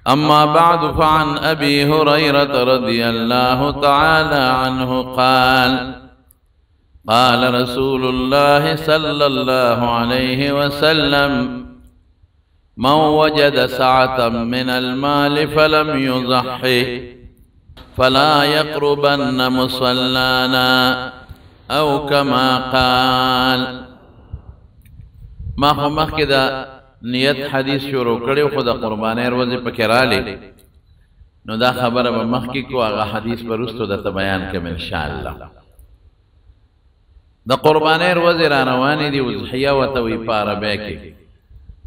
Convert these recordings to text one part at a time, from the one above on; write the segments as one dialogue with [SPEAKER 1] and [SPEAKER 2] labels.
[SPEAKER 1] أما بعد فعن أبي هريرة رضي الله تعالى عنه قال قال رسول الله صلى الله عليه وسلم من وجد سعة من المال فلم يضحي فلا يقربن مصلانا أو كما قال. ما كده نیت حدیث شروع کړي خو د قربانۍ ورځې پکې رالی نو دا خبره به مخکې کو هغه حدیث به وروسته درته بیان کوم ان شاء الله. د قربانۍ ورځې را روانې دي اضحیه ورته وایي په عربۍ کې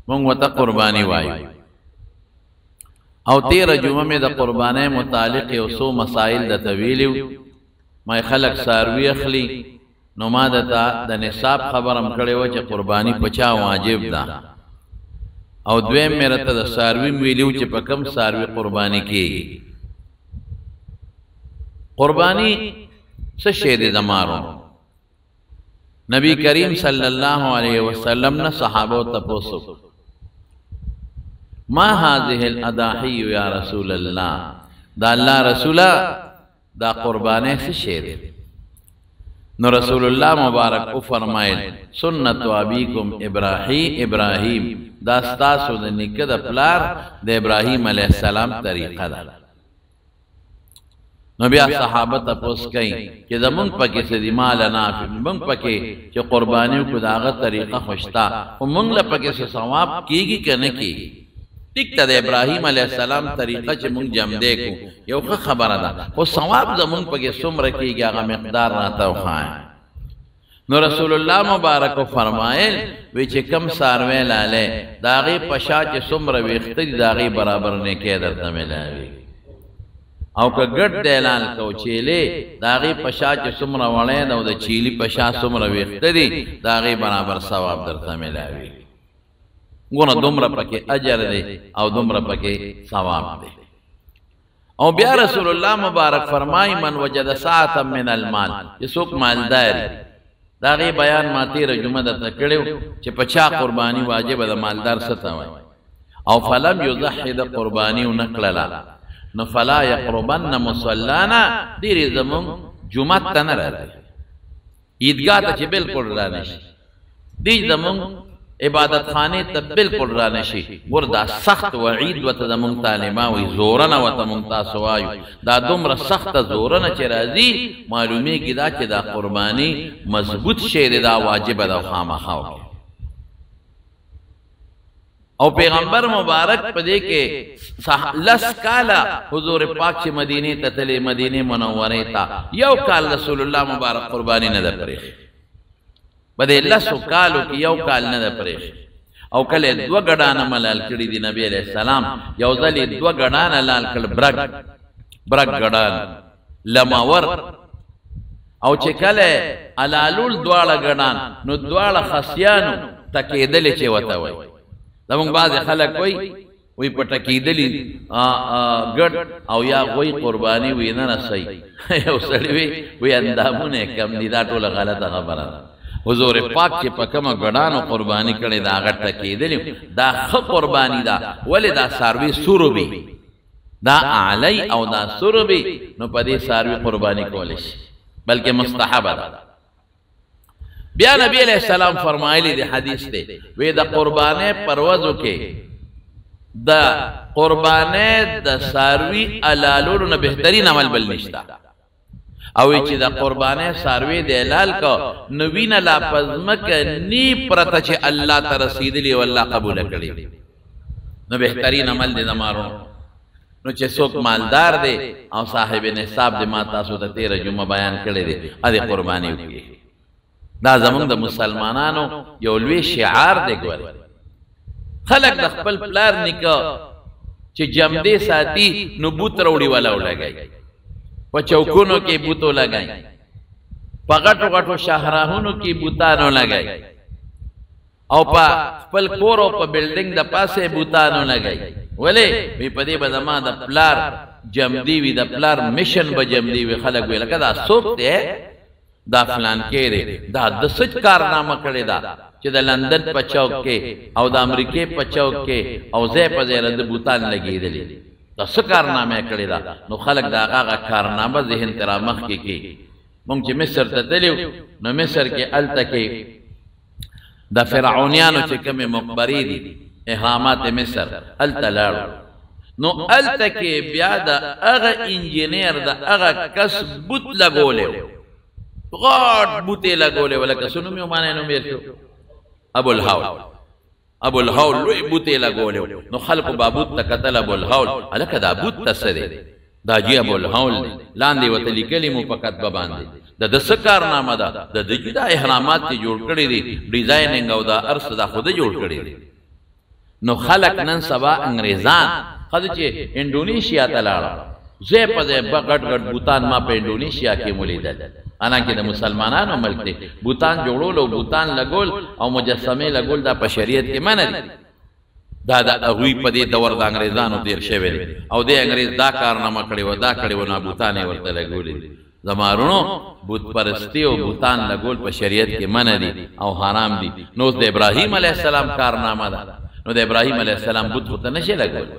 [SPEAKER 1] موږ ورته قرباني وایو او تېره جمعه مې د قربانۍ متعلق یو څو مسایل درته ویلي ما خلک څاروي اخلي نو ما درته د نصاب خبره هم کړې وه چې قرباني په چا واجب ده او دویم میرا تا دا ساروی ویلیو چه پا کم ساروی قربانی کی قربانی سا شید دمارو نبی کریم صلی اللہ علیہ وسلم نا صحابو تپوسو ما هذه الاضاحی یا رسول اللہ دا اللہ رسولہ دا قربانی سا شید نو رسول اللہ مبارک او فرمائل سنت ابیکم ابراہیم دا ستاسو دا نکد پلار دا ابراہیم علیہ السلام طریقہ دا. نو بیا صحابت اپوس کئی کہ دا منگ پاکی سدی مال نافی منگ پاکی چی قربانیو کو دا آغا طریقہ خوشتا و منگ لپاکی سے ثواب کیگی کہ نکی ٹک تا دا ابراہیم علیہ السلام طریقہ چی منگ جم دے کو یو خبر دا و ثواب دا منگ پاکی سم رکی گیا آغا مقدار راتا و خائن. نو رسول اللہ مبارک فرمائل ویچے کم ساروے لالے داغی پشا چے سمر ویختری داغی برابر نیکے در تملاوی او که گرد دیلال کو چیلے داغی پشا چے سمر وڑے دو دا چیلی پشا سمر ویختری داغی برابر ثواب در تملاوی گونا دمرا پکے اجر دے او دمرا پکے ثواب دے. او بیا رسول اللہ مبارک فرمائی من وجد ساعتا من المال جسوک مالداری داغی بیان ما تیر جمعہ دا تکڑیو چه پچا قربانی واجب دا مالدار ستاوئی او فلم یضحی دا قربانی و نقللا نو فلا یقربن مصلانا دیری زمون جمعہ تا نرد عیدگاہ تا چه بلکل رانشی دیج زمون عبادت خانے تا بلکل رانشی وردا سخت وعید و تا زمون طالباوی زورنا و تا منتاسوائیو دا دمر سخت زورنا چه رازی معلومی کی دا چه دا قربانی مضبوط شیر دا واجب دا خام خواہ او پیغمبر مبارک پا دے کے لس کالا حضور پاک چه مدینی تا تلے مدینی منوری تا یو کال رسول اللہ مبارک قربانی ندا پریخ بدے لسو کالو کی یو کال ندا پریخ او کلے دو گڑانا ملال کردی دی نبی علیہ السلام یو ذلی دو گڑانا لال کرد برگ گڑان لماور او چه کلے علالول دوارا گڑان نو دوارا خسیانو تکیدلی چه وطا وی دمونگ بعض خلق وی پا تکیدلی گڑ او یا وی قربانی وی ننسی یو سڑی وی اندامون کم دیدا تولا غلط خبران حضور پاک چه پا کم گڑانو قربانی کرده دا آغا تکیدلی دا خ قربانی دا ولی دا ساروی سورو بی دا اعلی او دا سورو بی نو پا دی ساروی قربانی کولش بلکہ مستحب دا. بیا نبی علیہ السلام فرمائلی دی حدیث دے وی دا قربانی پروزو کے دا قربانی دا ساروی علالولو نا بہترین عمل بل نشتا اوی چی دا قربانی ساروی دے لال کو نوین لا پزمک نی پرتا چی اللہ تا رسید لی واللہ قبول کری نو بہترین عمل دے دمارو نو چی سوک مالدار دے او صاحب نصاب دے ماتا سو تا تیر جمعہ بیان کرے دے ادھے قربانی ہوئی دا زمان دا مسلمانانو یولوی شعار دے گوارے خلق دا خپل پلار نکا چی جمدے ساتی نو بوت روڑی والا ہو لگائی پا چوکونو کی بوتو لگائی پا غٹو غٹو شاہراہونو کی بوتانو لگائی او پا خپل کورو پا بلڈنگ دا پاسے بوتانو لگائی ولی بی پا دی با زمان دا پلار جمدیوی دا پلار مشن با جمدیوی خلق وی لکا دا سوک دے دا فلان کے دے دا دسج کارنامہ کردے دا چی دا لندن پا چوک کے او دا امریکے پا چوک کے او زی پا زی رند بوتان لگی دلی دا څه کارنامه کړې ده نو خلک دا هغه کارنامه ذهن ته رامخ کې مونږ چې مصر ته تللو نو مصر کې هلته کې د فرعونیانو چې کومې مقبرې دي احرامات مصر هلته لاړو نو هلته کې بیا د هغه انجینر د هغه کس بوت لګولی و غاټ بوت یې لګولی و لکه څه نوم یې ومانه نوم یې شو ابوالهول لوی بوت یې لګولی و نو خلکو به بوت ته کتل ابوالهول هلکه دا بوت ته څه دی دا جی ابوالهول دی لاندې ورته لیکلي مو په کتبه باندې د ده څه کارنامه ده د ده چې دا احرامات چې جوړ کړي دي ډیزایننګ او دا هر څه دا خو ده جوړ کړي دي نو خلک نن سبا انګریزان ښځه چې انډونیشیا ته لاړه ځای په ځای غټ غټ بوتان ما په انډونیشیا کې ولیدل حالانکې د مسلمانانو ملک دی بوتان جوړول او بوتان لګول او مجسمې لګول دا په شریعت کې منع دي دا د هغوی په دې دور د انګریزانو تېر شوی دی او دې انګریز دا کارنامه کړې وه دا کړې وه نو بوتان یې ورته لګولې دي زما وروڼو بت پرستي او بوتان لګول په شریعت کې منع دي او حرام دي نو اوس د ابراهیم علیه السلام کارنامه ده نو د ابراهیم علیه السلام بت خو ته نشي لګولی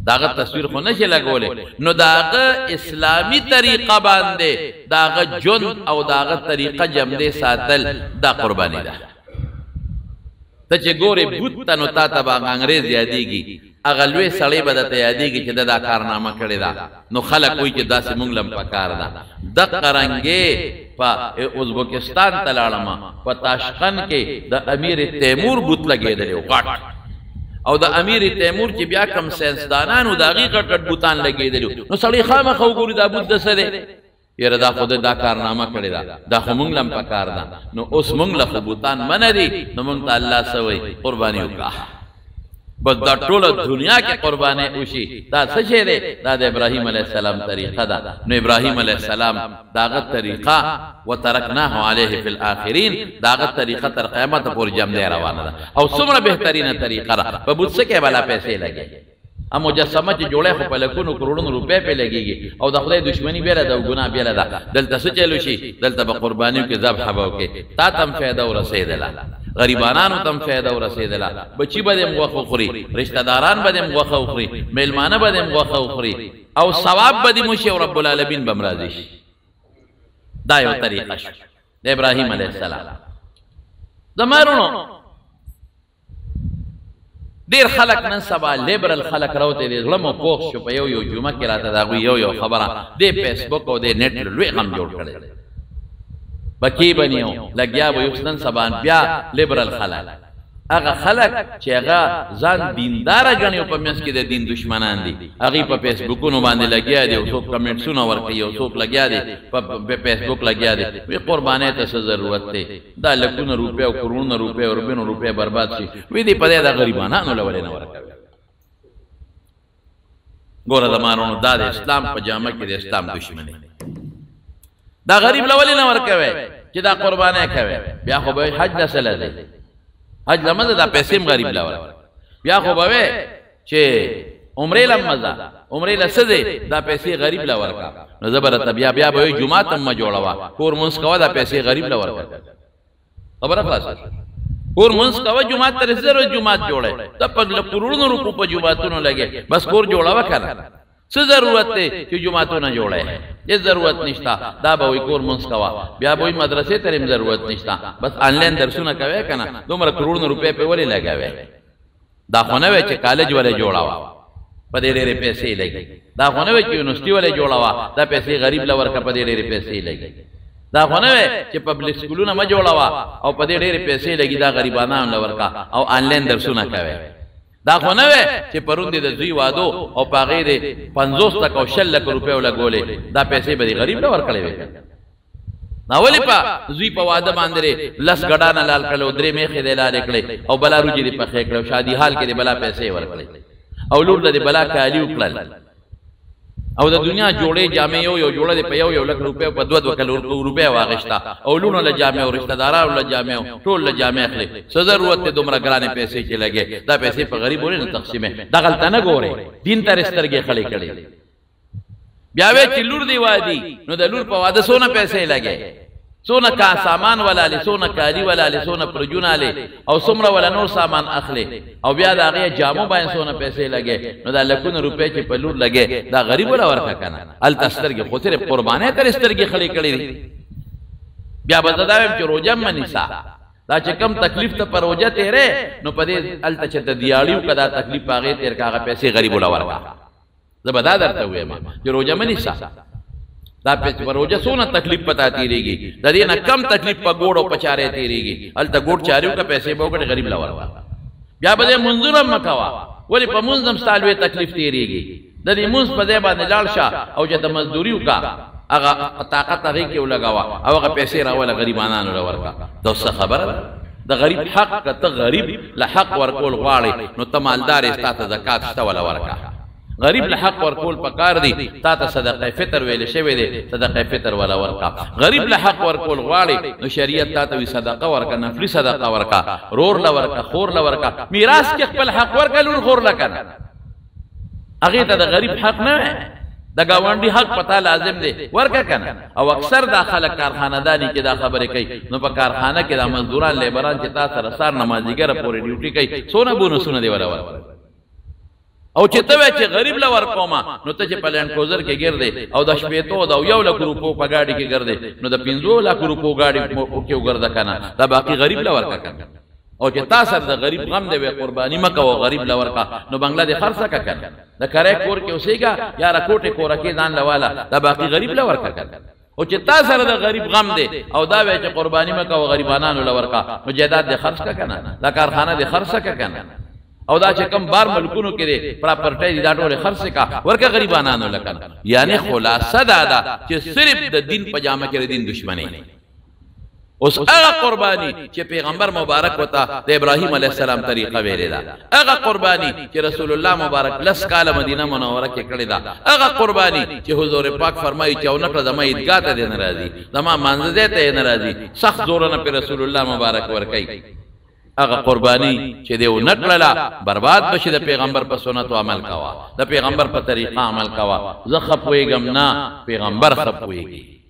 [SPEAKER 1] داغه تصویر خو نشي لګولی نو داغه اسلامي طریقه باندې داغه ژوند او داغه طریقه جمدې ساتل دا قرباني ده ته چې ګورې بوت ته نو تا ته به انګریز یادېږي هغه لوی سړی به درته یادېږي چې ده دا کارنامه کړې ده نو خلک وایي چې داسې مونږ له پکار ده دقه رنګې په ازبکستان ته لاړمه په تاشقند کې د امیر تیمور بوت لګېدلی و غټ او د امیر تیمور چې بیا کم ساینسدانانو د هغې غټ غټ بوتان لګېدلي نو سړی خامخا وګوري دا بوت د څه دی یاره دا خو دا کارنامه کړې ده دا خو مونږ له پکار ده نو اوس مونږ له خو بوتان منع دي نو مونږ ته الله څه وایي قرباني وکړه بس دا ټوله دنیا کې قرباني وشي دا څه شی دی دا د ابراهیم علیه السلام طریقه ده نو ابراهیم علیه السلام د هغه طریقه وترکناه علیه فی الاخرین د هغه طریقه تر قیامته پورې جمدی روانه ده او څومره بهترینه طریقه ده په بوت څه کې بلا پیسې لګي ا مجسمه چې جوړه خو په لکونو کروڑونو روپے په لګيږي او د خدای دښمنی بیره ده او ګناه بیره ده دلته څه چلو شي دلته به قربانیو کې ذبح وکړي تا تم فایده ورسېدله غریبانانو تم فایده ورسېدله بچی به دې غوښه خوري رشتہ داران به دې غوښه خوري میلمانه به دې غوښه خوري او ثواب به دې مشي او رب العالمین به مرضی شي دا یو طریقه شو د ابراهیم علیه السلام زمارونو ډیر خلک نن سبا لیبرل خلک راوته دي زړه مو پوخ شو په یو جمعه کې راته دا یو خبره د فیسبوک او د نیټ لوی غم جوړ کړي بکی بنیو لګیا به یو سن سبا بیا لیبرل خلک هغه خلک چې هغه ځان دیندار غنیو په منځ کې د دین دشمنان دي هغه په فیسبوکونو باندې لګیا دي او څوک کمنټسونه ورکوي او څوک لګیا دي په فیسبوک لګیا دي وی قربانې ته څه ضرورت دی دا لکونه روپیا او کرونه روپیا او ربینو روپیا برباد شي وی دي په دې د غریبانو لولې نه ورکوي ګوره زمانونو دا د اسلام په جامه کې د اسلام دشمنی دا غریب لولې نه ورکوي چې دا قربانې کوي بیا خو به حج نسل دی حج لمزه دا پیسې غریب لاول بیا خو به چې عمره لمزه عمره لسده دا پیسې غریب لاول کا نو زبرت بیا به جمعه تم جوړوا کور مونږ کوا دا پیسې غریب لاول کا خبره خلاص کور مونږ کوا جمعه تر زره جمعه جوړه د په کروڑونو روپو په جمعهونو لګي بس کور جوړوا کنه څه ضرورت دی چې جمعهونه جوړه هیڅ ضرورت نشتا دا به وي کور مونږ کوا بیا به مدرسې تریم ضرورت نشتا بس آنلاین درسونه کوي کنه دومره کروڑونو روپے په ولې لګاوي دا خو نه وي چې کالج ولې جوړاوه په دې ډېرې پیسې لګي دا خو نه وي چې یونیورسيټي ولې جوړاوه دا پیسې غریب لور کا په دې ډېرې پیسې لګي دا خو نه وي چې پبلک سکولونه ما جوړاوه او په دې ډېرې پیسې لګي دا غریبانو لور کا او آنلاین درسونه کوي دا خو نه وي چې پروند د دوی وادو او پاغې د 50 تک او 60 لک روپے ولګولې دا پیسې به غریب لور کړې وي ناولی پا زوی پا واده باندره لس گڑانا لال کرلو درے میخی دے لال اکڑے او بلا روجی دی پخی کرلو شادی حال کے دی بلا پیسے ورکڑے او لور دی بلا کالیو کرل او د دنیا جوړې جامې یو جوړه دی په یو لک روپے په 2 روپے واغښتا او لونو له جامې او رشتہ دارانو له جامې ټول له جامې اخلي څه ضرورت ته دومره ګرانې پیسې چې لګي دا پیسې په غریب ورنه تقسیمه دا غلطه نه ګوره دین تر سترګې خړې کړي بیا وی چې لور دی وادي نو د لور په واده سونه پیسې لګي سونه کا سامان ولاله سونه کاری ولاله سونه پرجونه له او سمره ولا نور سامان اخلي او بیا دا غي جامو باندې سونه پیسې لګي نو دا لکونه روپے چې په لور لګي دا غریب ولا ورکا کنه ال تسترګي خو صرف قربانه تر سترګي خړې کړې بیا بدداوم چې روزه منیسا دا چې کم تکلیف ته پر روزه تیرې نو پدې ال ته چې د دیاړیو کدا تکلیف پاغه تیر کاغه پیسې غریب ولا ورکا زبدا درته وې ما چې روزه منیسا دا پیسې پر روزه سونه تکلیف پتا تیریږي د دې نه کم تکلیف په ګوړو پچاره تیریږي ال ته ګوړ چاریو کا پیسې بوګړي غریب لا ورکا بیا به منظور مکوا ولی په منظم ستالوي تکلیف تیریږي د دې منځ په ځای باندې لاړ شه او چې د مزدوریو کا هغه طاقت هغه کې ولګاوه او هغه پیسې راول غریبانو له ورکا دا څه خبره د غریب حق ته غریب له حق ورکول غواړي نو ته مالدار استاته زکات شته ولا ورکا غریب له حق ورکول پکار دی تا ته صدقه فطر ویل شوی دی صدقه فطر ولا ورکا غریب له حق ورکول غواړي نو شریعت تا ته صدقه ورکا نفلی صدقه ورکا رور له ورکا خور له ورکا میراث کې خپل حق ورکا لور خور لکنه هغه ته د غریب حق نه د گاونډي حق پتا لازم دی ورکا کنه او اکثر دا خلک کارخانه دانی کې دا خبره کوي نو په کارخانه کې د مزدوران لیبران چې تاسو سره سار نمازیګر پورې ډیوټي کوي سونه بونسونه دی ولا او چې ته چې غریب لا ورکوما نو ته چې پلان کوزر کې ګرځې او د شپېتو دا یو لک روپو په گاډي کې ګرځې نو د 15 لک روپو گاډي کې وګرځا کنه دا باقي غریب لا ورکا کنه او چې تاسو د غریب غم دی قرباني مکه او غریب لا ورکا نو بنگلا دې خرڅه کا کنه د کرے کور کې اوسېګا یا راکوټه کور کې ځان لواله دا باقي غریب لا ورکا کنه او چې تاسو د غریب غم دی او دا وې چې قرباني مکه او غریبانو لا ورکا نو جیدات دې خرڅ کا کنه دا کارخانه دې خرڅ کا کنه او دا چې کم بار ملکونو کې دي پراپرټي دي دا ټول خرڅ کا ورکه غریبانو لکنه یعنی خلاصه دا چې صرف د دین پجامه کې دین دشمنی اوس هغه قرباني چې پیغمبر مبارک وتا د ابراهيم عليه السلام طریقه ویلې ده هغه قرباني چې رسول الله مبارک لس کال مدینه منوره کې کړی ده هغه قرباني چې حضور پاک فرمایي چې اونکه زما عیدګاه ته نه راځي زما منځ ته نه راځي سخت زور نه پر رسول الله مبارک ور کوي هغه قرباني چې دیو نکړه برباد بشي د پیغمبر په سنت عمل کوا د پیغمبر په طریقه عمل کوا زه خپويګم نه پیغمبر خپويږي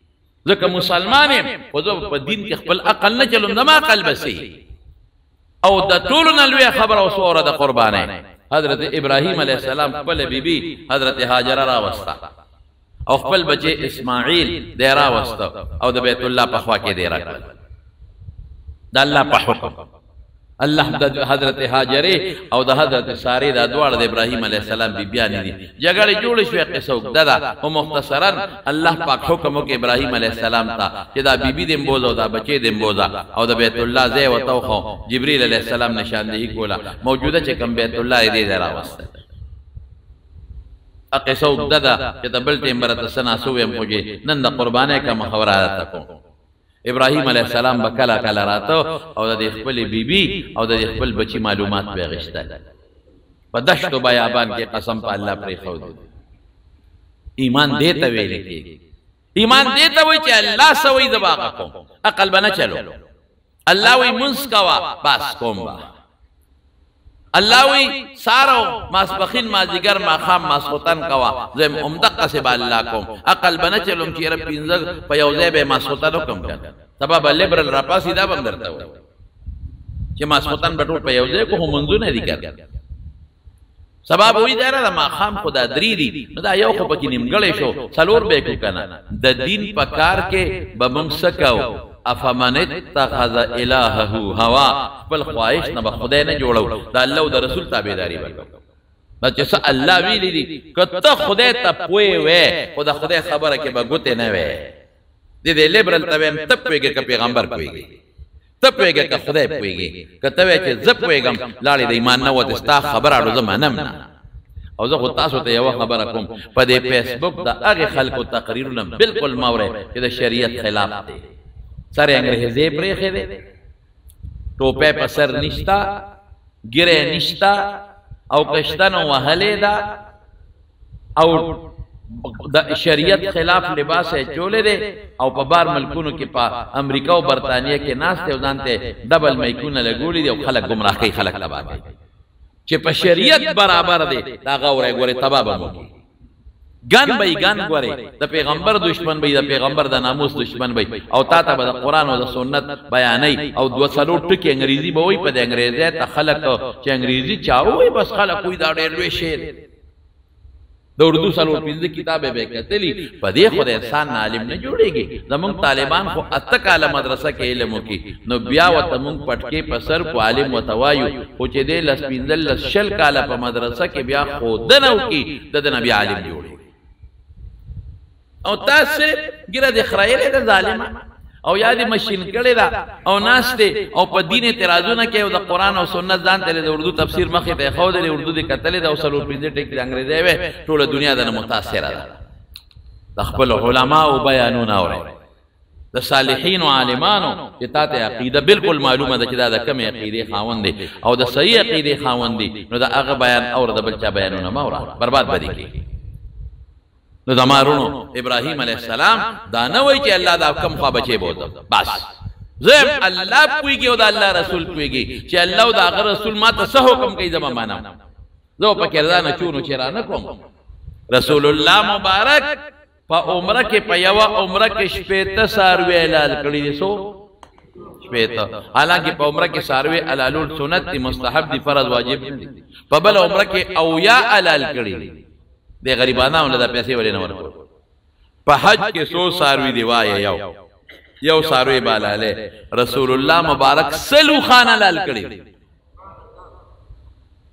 [SPEAKER 1] ځکه مسلمان او زه په دین کې خپل عقل نه چلم دما عقل بسي او د ټول نه لوی خبر او سوره د قربانه حضرت ابراهيم عليه السلام خپل بیبي حضرت هاجر را وستا او خپل بچي اسماعیل دی را وستا او د بیت الله په خوا کې دی را کړ د الله په حکم الله د حضرت هاجره او د حضرت ساره د دوړ د ابراهيم عليه السلام بیبيان دي جګړه جوړ شوې قصه وکړه او مختصرا الله پاک حکم وکړ ابراهيم عليه السلام ته چې دا بیبي دیم بوزو دا بچي دیم بوزا او د بیت الله زې وتو خو جبريل عليه السلام نشاندهي کوله موجوده چې کوم بیت الله دې درا واسطه قصه وکړه چې د بل ټیمبر سنا سویم خوږي نن د قربانه کا محاورات کو ابراهيم عليه السلام بکلا کلا راتو او د خپل بیبي او د خپل بچي معلومات به غشته په دشت او بیابان کې قسم په الله پرې خو دي ایمان دې ته ویل کېږي ایمان دې ته وایي چې الله سوي دباغه کوم عقل بنه چلو الله وی منس کوا بس کوم با الله وی سارو ماسبخین مازیګر ماخام ماسوتن کوا زم عمدق سے الله کوم عقل بنه چلم چې رب پینځه په یو ځای به ماسوتن کوم کړه سبب لیبرل را پاسې دا بندرته و چې ماسوتن بټول په یو ځای کو منځونه دي کړ سبب وی دا را ماخام خدا درې دي دا یو خو پکې نیمګړې شو څلور به کو کنه د دین په کار کې بممسکاو افمن اتخذ الهه هوا بل خواهش نه خدای نه جوړو دا الله او د رسول تابعداري وکړه بچ الله ویلي دي کته خدای ته پوي وې خدا خدای خبره کې به ګوته نه وې دې لیبرل تبم تپېږي ک پیغمبر پويږي تپېږي ک خدای پويږي کته وې چې زپ وېګم لاړې د ایمان نه وته ستا خبره اړو زمانم نه او زه تاسو ته یو خبره کوم په دې فیسبوک دا هغه خلکو تقریرونه بالکل ماوره چې د شریعت خلاف دي سره انګریزي پرېخې دي ټوپه په سر نشتا ګره نشتا او کشتنو وهلې دا او د شریعت خلاف لباس چولې دي او په بار ملکونو کې په امریکا او برتانیې کې ناس ته ځانته ډبل میکونه لګولې دي او خلک گمراه کوي خلک تباہ کوي چې په شریعت برابر دي دا غوړې ګوره تباہ بمو گن بای گن گوره دا پیغمبر دشمن بای دا پیغمبر دا ناموس دشمن بای او تا تا با دا قرآن و دا سنت بیانی او دو سلو ٹکی انگریزی باوی پا دا انگریزی تا خلق چه انگریزی چاوی بس خلق کوئی دا دیر لوی شیر دا اردو سلو پیزد کتاب بے کتلی پا دی خود انسان نا علم نا جوڑے گی زمونگ طالبان خو اتکال مدرسہ کے علمو کی نو بیا و تمونگ پٹکے پا سر پا علم و توایو خوچے دے لس پینزل لس شل کالا پا مدرسہ کے بیا خودنو کی ددن بیا علم جوڑے او تاس سے گرہ دے خرائلے دا ظالمہ او یادی مشین کڑے دا او ناس دے او پا دین اعتراضو نا کہ او دا قرآن او سنت دان تلے دا اردو تفسیر مخی تے خود دے اردو دے کتلے دا او سلور پینزے ٹک دے انگریزے وے طول دنیا دا متاثر دا تخبل علماء و بیانون آورے دا صالحین و عالمانو جتا تے عقیدہ بالکل معلوم دا چدا دا کم عقیدے خاون دے او دا صحیح عقیدے خاون دے نو دا اغا بیان اور دا بلچا بیانون مورا برباد بدی کی نو دمارونو ابراہیم علیہ السلام دانوئی چے اللہ دا کم خواہ بچے بودا بس زیم اللہ پوئی گی او دا اللہ رسول پوئی گی چے اللہ دا اگر رسول ما تا سہو کم کئی زمان مانا زو پا کردانا چونو چرا نکوم رسول اللہ مبارک پا عمرہ کے پا یوا عمرہ کے شپیتا ساروے علال کری دی سو شپیتا حالانکہ پا عمرہ کے ساروے علالول سنت دی مستحب دی فرض واجب دی پا بل عمرہ کے اویا علال کری دی دے غریبانہ انہوں دا پیسے والے نور کرو پا حج کے سو ساروی دیوائی یو ساروی بالا لے رسول اللہ مبارک سلو خانہ لال کری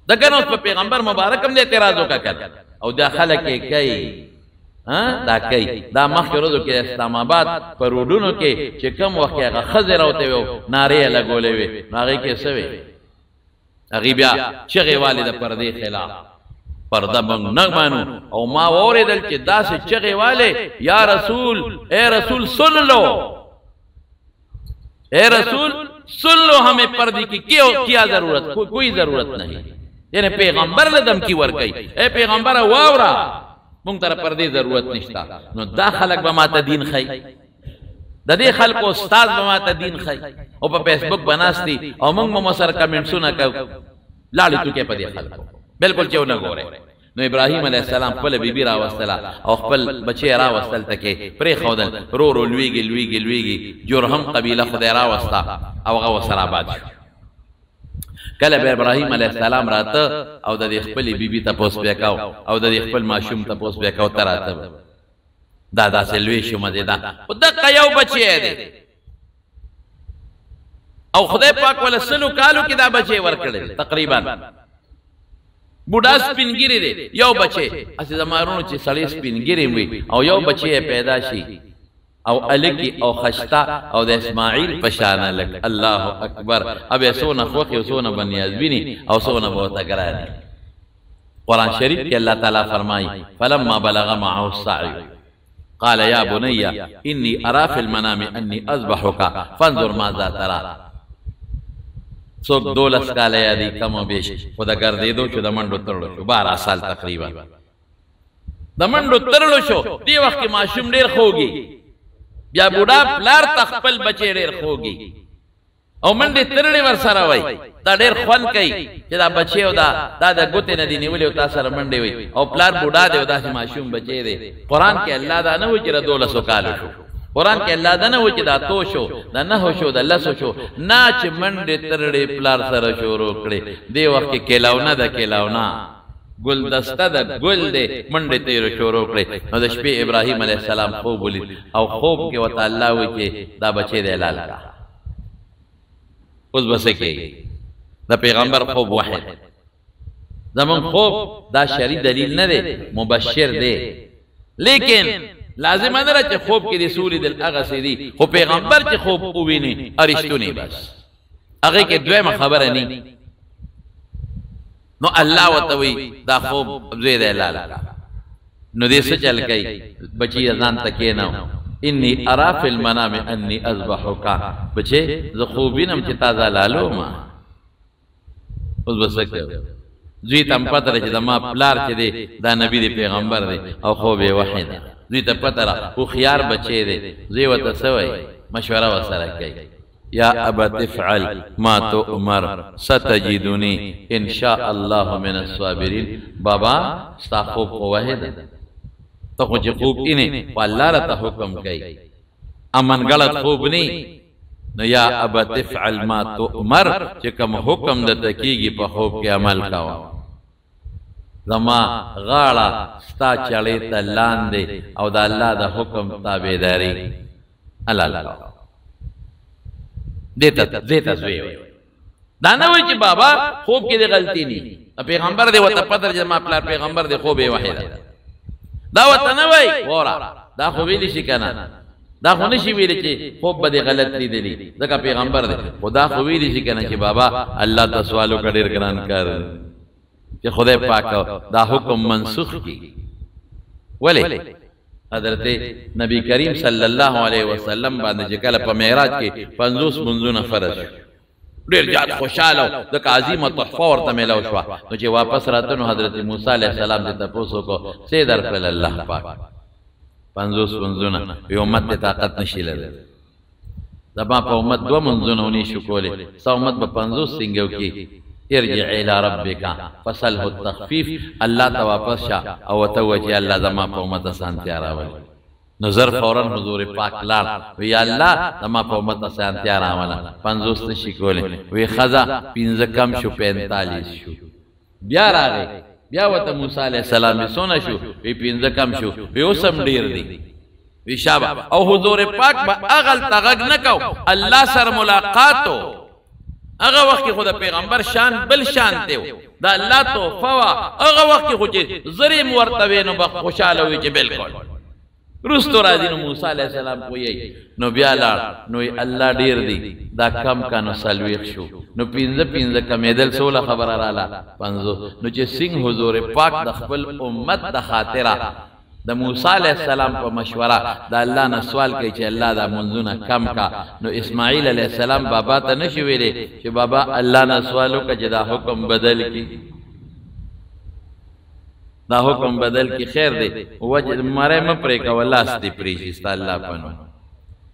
[SPEAKER 1] دکن اس پا پیغمبر مبارک ہم دے اعتراضوں کا کر او دا خلق کئی دا کئی دا مخ کے روزو کے اسلام آباد پر روڈونو کے چکم وقت اگا خزر ہوتے ہوئے نارے لگولے ہوئے ناغی کے سوے اغیبیا چغی والد پردے خلاف پردہ منگ نگمانو او ما ووری دل چی دا سے چغی والے یا رسول اے رسول سن لو اے رسول سن لو ہمیں پردی کی کیا ضرورت کوئی ضرورت نہیں یعنی پیغمبر لدم کی ورکی اے پیغمبر واورا منگ تر پردی ضرورت نشتا نو دا خلق بماتا دین خی دا دے خلق و استاذ بماتا دین خی او پا فیس بک بناستی او منگ ممسر کمنٹ سنا کہ لاڑی تو کے پا دے خلق بالکل چیو نہ گورے نو ابراہیم علیہ السلام خپل بی بی راوستلا او خپل بچے راوستل تکے پری خودل رو رو لویگی جرہم قبیلہ خود راوستا او غو سراباد کل بے ابراہیم علیہ السلام راتا او دا دی خپل بی بی تپوس بیکاو او دا دی خپل معشوم تپوس بیکاو تراتا دادا سے لوی شو مزیدہ او دقا یو بچے دے او خدای پاک والا سلو کالو کی دا بچے ورکڑے تقریباً بوڑا سپینگیری دے یو بچے اسی زمارونو چی سڑی سپینگیری ہوئی او یو بچے پیدا شی او علکی او خشتا او دا اسماعیل پشانا لک اللہ اکبر اب سونا خوخی و سونا بنیازبینی او سونا بہتا گرانی قرآن شریف کی اللہ تعالیٰ فرمائی فلما بلغ معه السعی قال یا بنی انی ارا فی المنام انی اذبحکا فانظر ماذا ترا سوک 12 کالا یادی کم و بیش خدا گردے دو چو دا منڈو ترلو شو 12 سال تقریبا دا منڈو ترلو شو دی وقت کی معشوم دیر خوگی بیا بوڑا پلار تخپل بچے دیر خوگی او منڈی ترلی ورسارا وی دا دیر خوان کئی چی دا بچے ہو دا گوتے ندی نیولی ہو تا سر منڈی وی او پلار بوڑا دے ہو دا سی معشوم بچے دے قرآن کے اللہ دا نوی چی را 12 کالو شو قرآن کے اللہ دا نوی چی دا تو شو دا نحو شو دا لسو شو نا چی منڈی ترلی پلار سر شو روکڑے دے وقت کی کلاونا دا کلاونا گل دستا دا گل دے منڈی تیر شو روکڑے نو دا شپی ابراہیم علیہ السلام خوب بولی او خوب کے وطا اللہ ہوئی چی دا بچے دے لال کا اس بسے کے دا پیغمبر خوب واحد زمان خوب دا شرعی دلیل نہ دے مبشر دے لیکن لازم ادرا چے خوب کی دی سوری دل اغا سی دی خو پیغمبر چے خوب اوی نی ارشتو نی بس اغی کے دویم خبر نی نو اللہ و توی دا خوب زید اللہ نو دے سچل گئی بچی ازان تکے نو انی ارا فی المنام انی ازبحوکا بچے زخوبینم چی تازہ لالو ما اس بسکتے ہو زوی تم پتر چی دا ما پلار چی دے دا نبی دے پیغمبر دے او خوب وحی دے زوی تم پتر او خیار بچے دے زوی و تسوئی مشورہ و سرکی یا ابا تفعل ما تو عمر ستجدونی انشاءاللہ من الصابرین بابا ستا خوب وحی دے ته خو چې خوب اینې خو الله راته حکم کوي امن غلط خوب نه نو یا ابت افعل ما تؤمر چې کوم حکم درته کیږي په خوب کې عمل کوه زما غاړه ستا چړې ته لاندې او د الله د حکم تابعداري الله دیتا زوی دا نه وایي چې بابا خوب کې د غلطي نه پیغمبر دی وته پتر چې ما پلار پیغمبر دی خوب یې وحی دا وته نه وایي وره دا خو ویلی شي کنه دا خو نشي ویلی چې خوب به غلط لیدلی ځکه پیغمبر دی خدا خو ویلی شي کنه چې بابا الله ته سوالو کډیر ګران کار کہ خدای پاک دا حکم منسوخ کی ولی حضرت نبی کریم صلی اللہ علیہ وسلم باندې چې کله په معراج کې 50 منځونه فرض ډیر زیات خوشاله د عظیمه تحفه ورته ملو شو نو چې واپس راته نو حضرت موسی علیہ السلام دې تاسو کو سي در پر الله پاک 50 منځونه یو امت طاقت نشي لري دبا په امت 2 منځونه ونی شو کوله سو امت په 50 سنگو کې ارجع الى ربك فصله التخفيف الله ته واپس شا او توجه الله زما په امت سانتیا راولي نظر فورا حضور پاک لار وی الله زما په امت سانتیا راولا 50 نشي کوله وی خزا 15 کم شو 45 شو بیا راغی بیا وته موسی علیہ السلام سونه شو وی 15 کم شو وی اوسم ډیر دی وی شابه او حضور پاک با اغل تغگ نکو الله سر ملاقاتو اغه وخت کې خدا پیغمبر شان بل شان دیو دا الله توفه وا اغه وخت کې خو چې زری مرتبه نو به خوشاله وي چې بالکل رستو راځي نو موسی علیہ السلام کوی نو بیا لاړ نو الله ډیر دی دا کم کانو سلويخ شو نو 15 کمیدل سوله خبر رااله 50 نو چې سنگ حضور پاک د خپل امت د خاطره د موسی علیہ السلام په مشوره د الله نه سوال کوي چې الله دا منځونه کم کا نو اسماعیل علیہ السلام بابا ته نشي ویلي چې بابا الله نه سوال وکړه چې دا حکم بدل کی دا حکم بدل کی خیر دی وجه مره م پرې کا ولاس دی پریشي ست الله پنو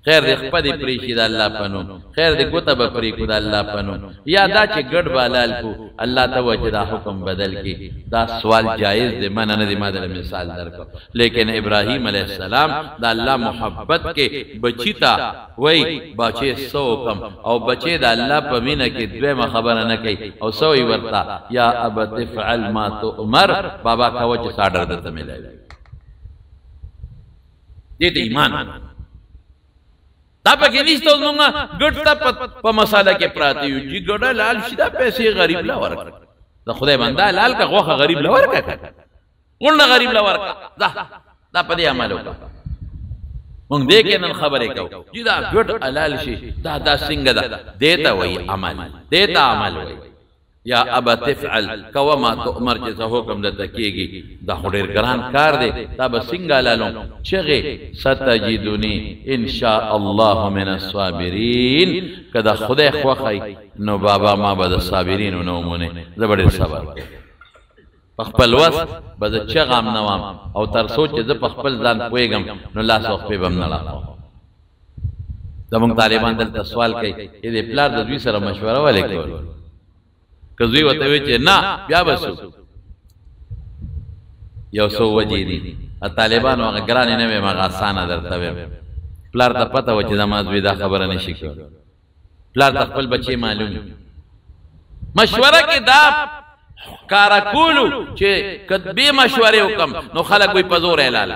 [SPEAKER 1] خیر دی خپدی پریشي د الله پنو خیر دی کوته به پری کو د الله پنو یا دا چې ګډ بالال کو الله ته وجه دا حکم بدل کی دا سوال جائز دی من نه دی ماده مثال درکو لیکن ابراهیم علیہ السلام دا الله محبت کې بچی تا وای بچی سو کم او بچی د الله په مینه کې دویمه خبره نه کوي او سوې ورتا یا ابت فعل ما تؤمر بابا کا وجه ساډر دته ملای دې ایمان دا پکې نشته زمونږه ګډ ته په مساله کې پراته یو چې ګډه لال شي دا پیسې غریب لا ورک دا خدای بندا لال کا غوخه غریب لا ورک ورنه غریب لا ورک دا په دې عمل وکړه مونږ دې کې نن خبرې کوو چې دا ګډ حلال شي دا څنګه دا دیتا وای عمل دیتا عمل وای یا ابا تفعل کوا ما تؤمر چې حکم د تکیږي دا ډېر ګران کار دی دا به څنګه لالو چغه ستجدونی ان شاء الله من الصابرین کدا خدای خوخی نو بابا ما به د صابرین نو مونږه زبر صبر خپل وس به چغام نوام او تر سوچ ز خپل ځان پويګم نو لاس وخت په بم نه لاړو زموږ طالبان دلته سوال کوي دې پلار د دوی سره مشوره ولیکول کزوی وته وی چې نه بیا بسو یو سو وجې دي طالبان هغه ګران نه وي ما آسان درته وي پلار ته پته و چې زماز وی دا خبره نشي کوي پلار ته خپل بچي معلوم مشوره کې دا کارا کولو چې کدبه مشوره وکم نو خلک وي پزور اعلان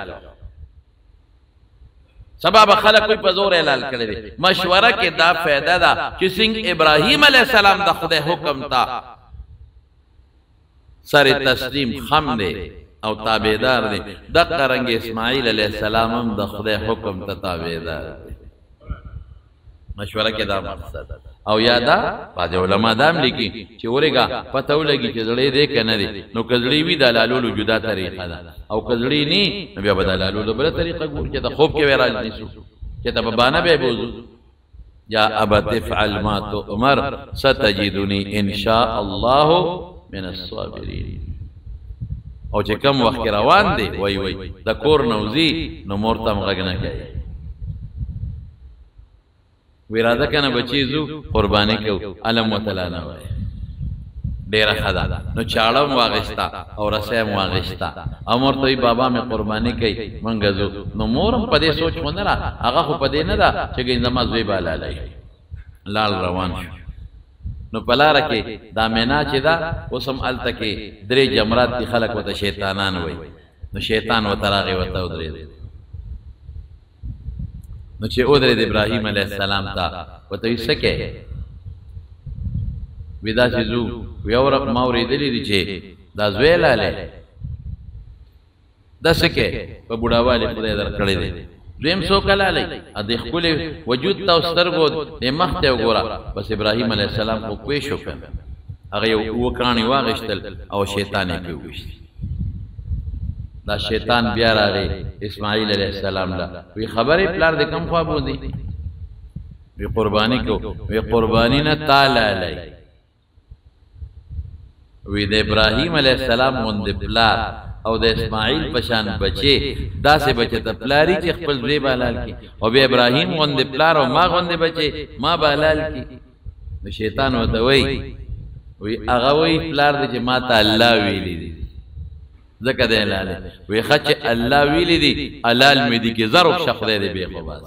[SPEAKER 1] سبب خلق کوئی پزور اعلان کړی دی مشوره کې دا فائدہ ده چې څنګه ابراهیم علیہ السلام د خدای حکم تا سره تسلیم خم دی او تابعدار دی د قرنګ اسماعیل علیہ السلام هم د خدای حکم ته تابعدار دی مشوره کې دا مقصد او یادا بعض علما دام لیکي چې ورګه پته ولګي چې زړې دې کنه دي نو کزړې وی د لالولو جدا طریقه ده او کزړې ني نو بیا بدل لالولو بل طریقه ګور چې د خوب کې ورال نشو چې ته بابانه به بوزو یا ابا تفعل ما تؤمر ستجدني ان شاء الله من الصابرين او چې کوم وخت روان دي وای د کور نوزي نو مورتم غږ نه کوي ویراده کنه بچی زو قربانی کو علم وتعالى نه وای ډیره ښه ده. نو چاړه م واغېسته او رسۍ م واغېسته او مور ته وایي بابا مې قرباني کوي منګه ځو. نو مور هم په دې سوچ خو نه ده، هغه خو په دې نه ده چې ګینې زما زوی به حلالوي. لاړ روان شو. نو په لاره کې دا مینا چې ده اوس هم هلته کې 3 جمرات دي، خلک ورته شیطانان وایي. نو شیطان ورته راغی ورته ودرېد. نو چې ودرېد ابراهیم علیه السلام ته ورته وایي څه کوې؟ وی داسې ځو. یو ورځ ما اورېدلي دي چې دا زوی لالی دا څه کوې؟ په بوډاوالي خدای درکړی دی. دویم څوک لالی د ښکلي وجود ته او سترګو د مخ ته وګوره. بس ابراهیم علیه السلام خو پوه شو که هغه یو 2 کاڼي واغېستل او شیطان یې پرې وویشت. دا شیطان بیا راغی اسماعیل علیه السلام له وی خبرې پلار د کم خوا بوځي؟ وی قرباني کو. وی قرباني نه تا لالی وی د ابراهیم علیه السلام غوندې پلار او د اسماعیل په شان بچې داسې بچې ته پلاري چې خپل زوی به حلال کړي، او بیا ابراهیم غوندې پلار او ما غوندې بچې ما به حلال کړي. نو شیطان ورته وایي هغه وایي پلار دی چې ما ته الله ویلي دي ځکه دی حلال. وی ښه چې الله ویلي دي حلال مې دي کې زر وکشه خدای دې بې خو باس.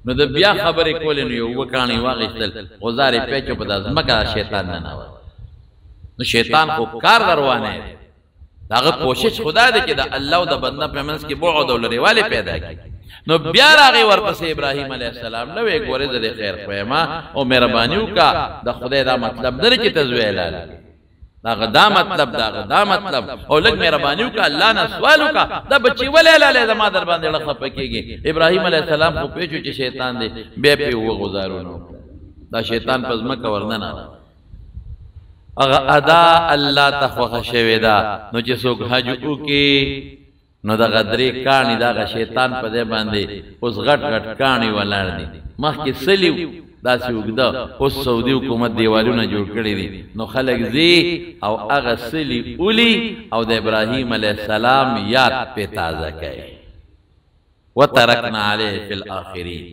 [SPEAKER 1] نو د بیا خبرې کولې نو یو 2 کاڼي واغېستل غوزار یې پیچو په دا ځمکه شیطان ننوت. نو شیطان خو کار روانه دی، داغه کوشش خدا دی چې د الله او د بنده په منځ کې بعد او لرېوالی پیدا کړي. نو بیا راغی ورپسې ابراهیم علیه السلام نه وی ګورې زه دې خیر خوایم او مهرباني وکړه د خدای دا مطلب نه دی چې ته زوی حلال کړې. داغه دا مطلب دا مطلب او لږ مهرباني وکړه الله نه سوال وکړه دا بچي ولې حلالې زما در باندې ړه خفه کېږي. ابراهیم علیه السلام خو پوه شو چې شیطان دی، بیا پې وغوزارونه وکړه. دا شیطان په ځمکه ورننه هغه ادا الله ته خوښه شوې ده. نو چې څوک حج وکړي نو دغه 3 کاڼي دغه شیطان په دې باندې اوس غټ کاڼي ولاړ دي. مخکې سلیو داسې اوږده، اوس سعودي حکومت دیوالونه جوړ کړي دي. نو خلک ځي او هغه سلي اولي او د ابراهیم علیه السلام یاد پې تازه کوي. وترکنا علیه فی الاخرین.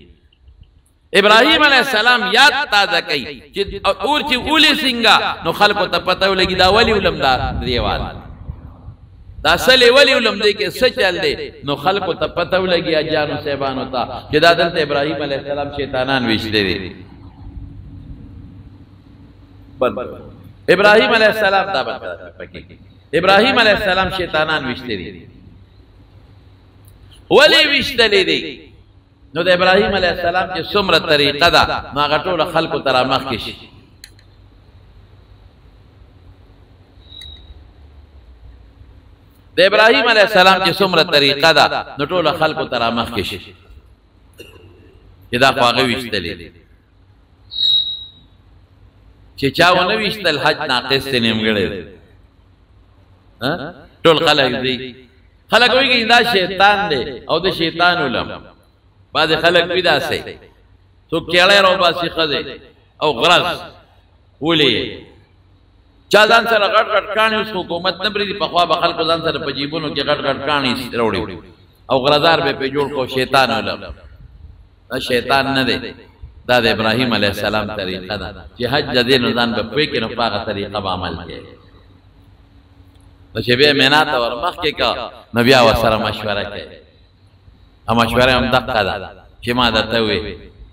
[SPEAKER 1] ابراهیم علیه السلام یاد تازه کوي چې اور چې اولی څنګه نو خلکو ته پته ولګي دا ولې ولم دا دیوال دا سلی ولې ولم دی کې څه چل دی. نو خلکو ته پته ولګي اجانو صاحبانو ته چې دا دلته ابراهیم علیه السلام شیطانان ویشتې دي. ابراهیم علیه السلام دا پکې ابراهیم علیه السلام شیطانان ویشتې دي. ولې ویشتلې دي؟ نو د ابراهیم علیه السلام چې څومره طریقه ده نو هغه ټوله خلکو ته رامخکې شي. د ابراهیم علیه السلام چې څومره طریقه ده نو ټوله خلکو ته رامخکې شي چې دا خو هغه ویشتلې دي. چې چا ونه ویشتل حج ناقص دی نیمګړی دی. ټول خلک دی خلک وایي دا شیطان دی او د شیطان علم. بعض خلک وی داسې څوک کېړی راوباسي ښځې او غرض ولې چا ځان سره غټ کاڼي اوس حکومت نه پرېږدي. پخوا به خلکو ځان سره په جیبونو کې غټ کاڼي راوړي او غرضار به پې جوړ کړو. شیطان علم دا شیطان نه دی، دا د ابراهیم علیه السلام طریقه ده چې حج د دې نو ځان به پوه کړي نو په هغه طریقه به عمل کوي. نو چې بیا مینا ته ور مخکې که نو بیا ورسره مشوره کوي. مشوره هم دقه ده چې ما درته ووې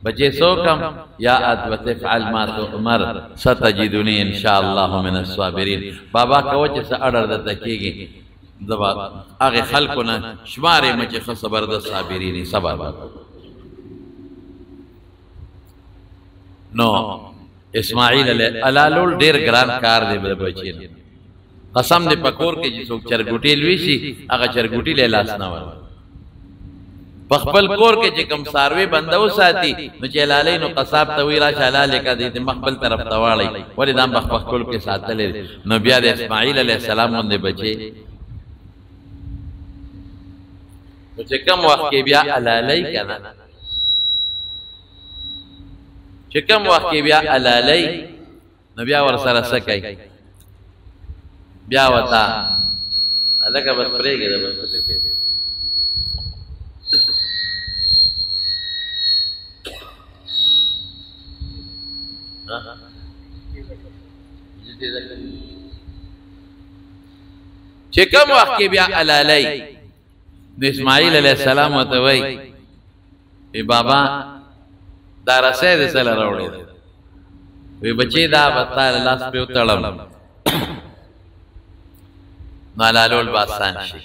[SPEAKER 1] بچې څوکم یا وتفعل ما تؤمر ستجدني ان شاء الله من الصابرین. بابا کوه چې څه اډر درته کېږي زه به هغې خلکو نه شمار یم چې ښه زبردست صابرین یې صبر به. نو اسماعیل علیه حلالول ډېر ګران کار دی د بچي نه. قسم دې په کور کې چې څوک چرګوټي لوي شي هغه چرګوټي له لاس نه ور په خپل کور کې چې کوم څاروي بنده وساتي نو چې حلالۍ نو قصاب ته وایي راشه حلالې که دې مخبل طرف ته واړئ ولې دا هم په خپل کې ساتلی دی. نو بیا د اسماعیل علیه السلام غوندې بچې نو چې کوم وخت کې بیا حلالۍ که نه چې کوم وخت کې بیا حلالۍ نو بیا ورسره څه کوي بیا ورته هلکه بس پرېږده بس چې کوم وخت کې بیا علالی د اسماعیل علیه السلام ورته وایي ای بابا دا رسۍ د څه له راوړې ده وی بچې دا به تا لاس پرې وتړم نو حلالول به آسان شي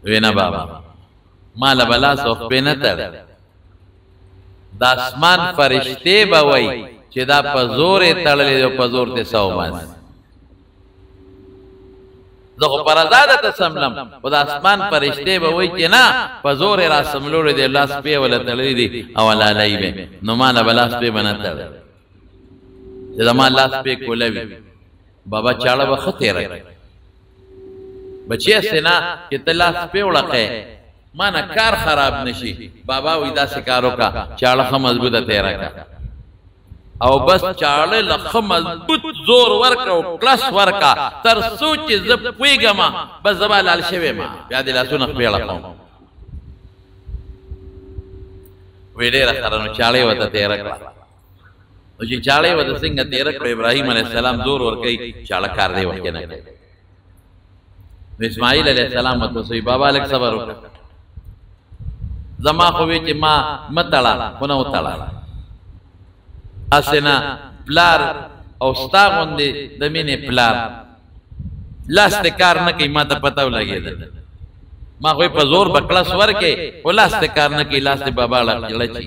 [SPEAKER 1] وی نه بابا ما له به لاس او پرې نه تړ د اسمان فرشتې به وایي چې دا په زور یې تړلې دی او په زور ته سو باسي زه خو پر ازاده ته سملم خو د اسمان فرشتې به وایي چې نه په زور یې را سملولی دی لاس پې وله تړلی دی او حلالی به نو ما له به لاس پې به نه تړ چې زما لاس پې کوله وي بابا چاړه به ښه تېره کړي بچی هسې نه چې ته لاس پې وړقې ما نه کار خراب نشي بابا وایي داسې کار وکړه چاړه ښه مضبوطه تېره کړه او بس چاړه له ښه مضبوط زور ورکړه او کلس ورکړه تر څو چې زه پوهېږم بس زما لال شوی ما بیا دې لاسونه خپېړه کوم وی ډېره ښه نو چاړه یې ورته تېره کړه نو چې چاړه یې ورته څنګه تېره کړه ابراهیم علیه السلام زور ورکوي چاړه کار دی وخت نه کوي نو اسماعیل علیه السلام ورته وایي بابا لږ صبر وکړه زما خو وی چې ما مه تړه خو نه وتړه اسنا پلار او ستا غوندې د مینې پلار لاس ته کار نه کوي ما ته پته ولګېده ما خو په زور به کلس ورکې خو لاس ته کار نه کوي لاس ته بابا لچي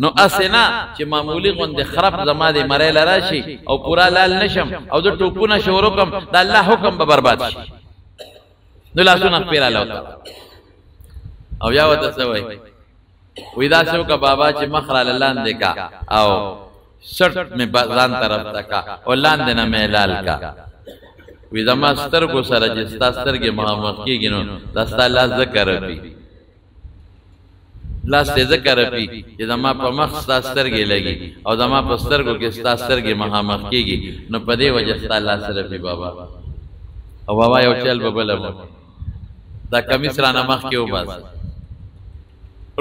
[SPEAKER 1] نو اسنا چې معمولي غوندې خراب زما د مری له راشي او پورا لال نشم او د ټوپونه شروع کړم د الله حکم به برباد شي نو لاسونه خپېراله وته او یا ورته څه وایي وی داسې وکړه بابا چې مخ راله لاندې کا او سټ مې ځان طرف ته کا او لاندې نه مې لال کا وی زما سترګو سره چې ستا سترګې مخامخ کېږي نو دا ستا لاس ځکه رپي لاس ته ځکه رپي چې زما په مخ ستا سترګې لګي او زما په سترګو کې ستا سترګې مخامخ کېږي نو په دې وجه ستا لاس رپي بابا او بابا یو چل به بله دا کمیس رانه مخکې وباسه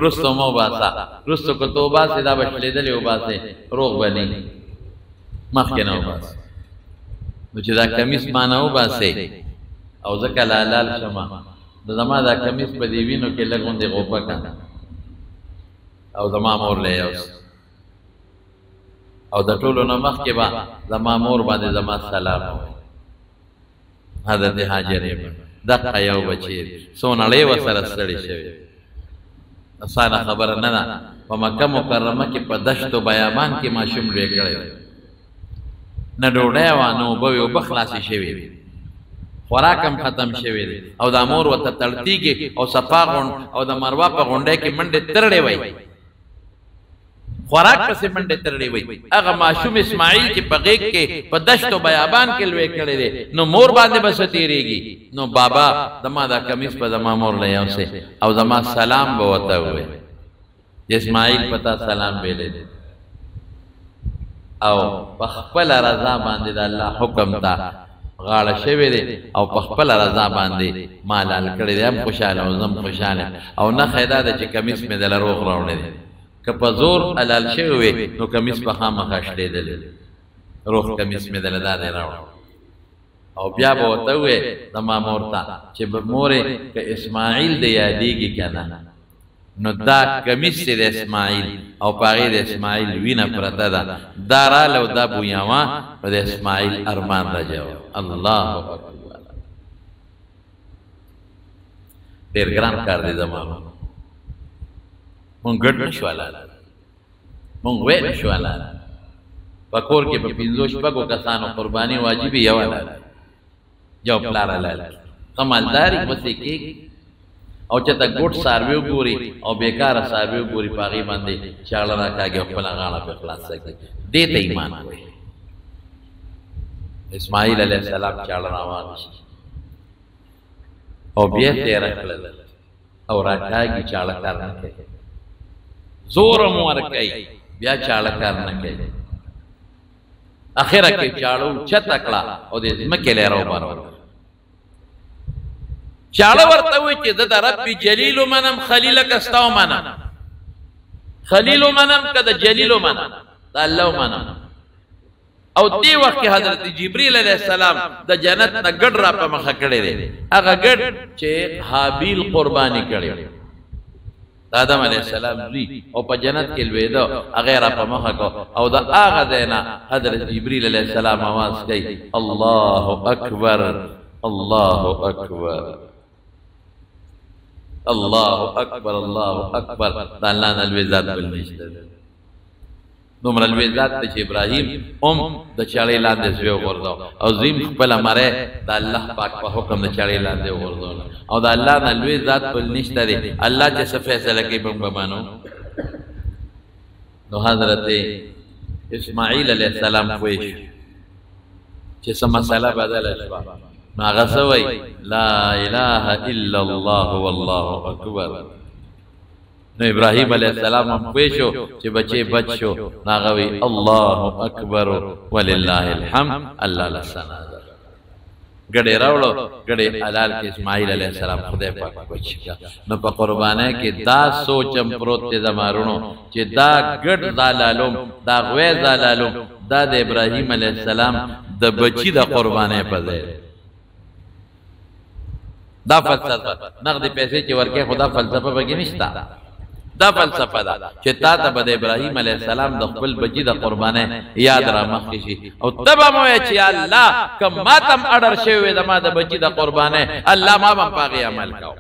[SPEAKER 1] رستو مو باسا رستو کو تو باسه دا بشلیدلې وباسه روغ بني مخکې نه وباسه نو چې دا کمیس ما نه وباسه او ځکه لال شمه د زما دا کمیس په دې وینو کې لږ غوندې غوپه کړه او زما مور له یوس او د ټولو نه مخکې به زما مور باندې زما سلام حضرت هاجرې دقه یو بچی سونړۍ ورسره ستړې شوې اسانه خبره نه ده په مکه مکرمه کې په دشت و بیابان کې ماشوم لوی کړی نه ډوډۍ وه نه اوبه وې اوبه خلاصې شوې وې خوراک هم ختم شوی دی او دا مور ورته تړتیږي او صفا غونډ او د مروه په غونډۍ کې منډې ترړې وای خوراک پسې منډې ترړې وای هغه ماشوم اسماعیل چې په غېږ کې په دشت و بیابان کې لوی کړی دی نو مور باندې به څه تېرېږي نو بابا زما دا کمیس په زما مور له یوسې او زما سلام به ورته ووایي اسماعیل پتا سلام ویلی دی او په خپله رضا باندې د الله حکم ته غاړه شوی دی او په خپله رضا باندې ما لال کړی دی هم خوشحاله او زم خوشحاله او نښه دا ده چې کمیس مې دله روغ راوړی دی که په زور حلال شوی وی نو کمیس به خامخا شلېدلی روغ کمیس مې دله دا دی راوړی او بیا به ورته ووایې زما مور ته چې مورې که اسماعیل د یادېږي که نه نو دا کمیس دی د اسماعیل او په هغې د اسماعیل وینه پرته ده دا راله او دا بویاوه په د اسماعیل ارمان رجوه الله اکبر ډېر ګران کار دی زما مونږ ګډ نشو حلاله مونږ وې نشو حلاله په کور کې په پنځو شپږو کسانو قرباني واجبي یو حلاله یو پلار حلاله ښه مالداري ورسې کېږي او چې ته ګوټ څاروي وګوري او بېکاره څاروي وګوري په هغې باندې چاړه راکاږي او خپله غاړه پرې خلاصه کړي دې ته ایمان وایي اسماعیل علیه السلام چاړه راواخیسته او بیا تېره کړل او راکاږي چاړه کار نه کوي زور هم ورکوي بیا چاړه کار نه کوي اخره کې چاړه اوچته کړه او د ځمکې له راوبارول چاړه ورته وایي چې زه د رب جلیل منم خلیلک ستا ومنم خلیل ومنم که د جلیل ومنم د الله ومنم او دی وخت کې حضرت جبرئیل علیہ السلام د جنت نه ګډ را په مخه کړی دی هغه ګډ چې حابیل قرباني کړی آدم علیہ السلام زوی او په جنت کې لویده هغه را په مخه کو او دا هغه دینا حضرت جبرئیل علیہ السلام आवाज کوي الله اکبر الله اکبر الله اکبر الله اکبر دا الله نه لوی ذات بل نشته دومره لوی ذات چې ابراهیم د چاړې لاندې زوی وغورځاو او زیم خپل مره د الله پاک په حکم د چاړې لاندې وغورځاو او د الله نه لوی ذات بل نشته دی الله چې څه فیصله کوي په مانو نو حضرت اسماعیل علیہ السلام پوښ چې سم مسله بدله شوه نو هغه سوی لا اله الا الله والله اکبر نو ابراهیم علیہ السلام هم پوښو چې بچي بچو ناغوي الله اکبر ولله الحمد الله لسنا ګډه راوړو ګډه حلال کې اسماعیل علیہ السلام خدای پاک بچا نو په قربانه کې دا سوچم پروت دې زمارونو چې دا ګډ زالالوم دا غوي زالالوم دا د ابراهیم علیہ السلام د بچی د قربانه په ځای دا فلسفه نقد پیسې چې ورکه خدا فلسفه بګی نشتا دا فلسفه دا چې تا ته د ابراهیم علیہ السلام د خپل بچی د قربانه یاد را مخکې شي او تبه مو چې الله کما تم اډر شوی د ما د بچی د قربانه الله ما هم پاغي عمل کاو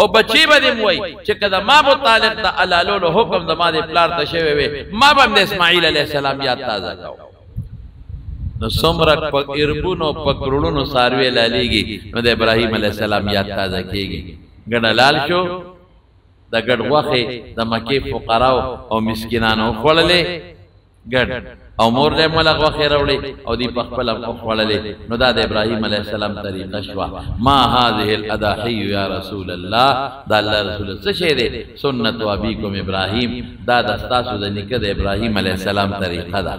[SPEAKER 1] او بچی به دې موي چې کله ما متعلق د علالو حکم د ما د پلار ته شوی وي ما هم د اسماعیل علیہ السلام یاد تازه کاو نو سمرک پا اربونو پا کرونو ساروی لالیگی نو دا ابراہیم علیہ السلام یاد تازہ کیگی گڑ لال شو دا گڑ وخی دا مکی فقراو او مسکنانو خوڑلے گڑ او مور دے ملغ وخی روڑی او دی پخپلم خوڑلے نو دا دا ابراہیم علیہ السلام طریقہ شوا ما هذه الاداحی یا رسول اللہ دا اللہ رسول سشے دے سنت و ابیکم ابراہیم دا دستاسو دا نکد ابراہیم علیہ السلام طریقہ دا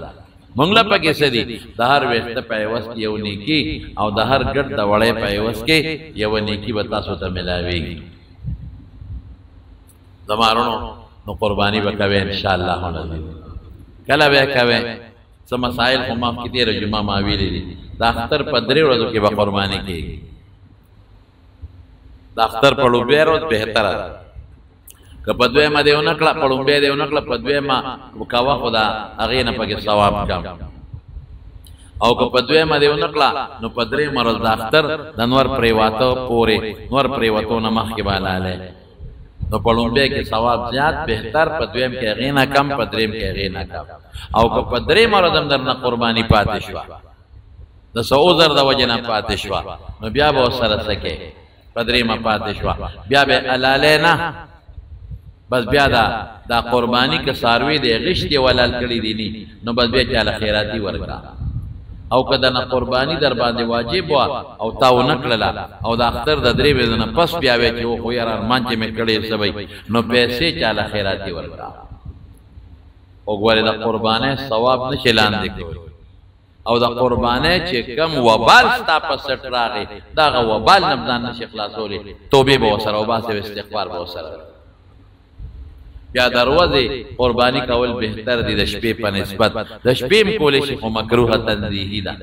[SPEAKER 1] منگلا پا کسی دی دا هر ویخت پیوست کی یو نیکی او دا هر گرد دا وڑے پیوست کی یو نیکی بتاسو تا ملاویگی زمارونو نو قربانی بکوے انشاءاللہ ہونا دی کلا بے کوے سا مسائل خمام کی تیر جمعہ ماویلی دی دا اختر پا دری روزو کی با قربانی کی دا اختر پا لوبی روز بہتر ہے که پدوی ما دیو نکلا پڑنبی دیو نکلا پدوی ما کوا خدا اغین پاکی ثواب کم او که پدوی ما دیو نکلا نو پدری مرز داختر دنور پریواتو پوری نور پریواتو نمخ کی بالا لے نو پڑنبی کی ثواب زیاد بہتر پدویم کی اغینا کم پدریم کی اغینا کم او که پدری مرزم در نا قربانی پاتشوا دا سعوزر دا وجنا پاتشوا نو بیا با سر سکے پدری ما پاتشوا بیا بے علالے نا بس بیا دا قربانی که ساروی دی غشتی ولال کړی دی نی نو بس بیا چاله خیراتی ورکا او کدا نه قربانی در باندې واجب وا او تاو نکړلا او دا اختر د درې بزنه پس بیا وی چې خو یار ارمان چې مې کړی سبي نو پیسې چاله خیراتی ورکا او ګوره دا قربانه ثواب نشي لاندې کوي او دا قربانه چې کم وبال ستا په سټ راغی دا وبال نبدان نشي خلاصولې توبه به وسره او باسه استغفار به وسره یا دروازه قربانی کول بهتر دی د شپې په نسبت د شپې کولې شي خو مکروه تنزیهی ده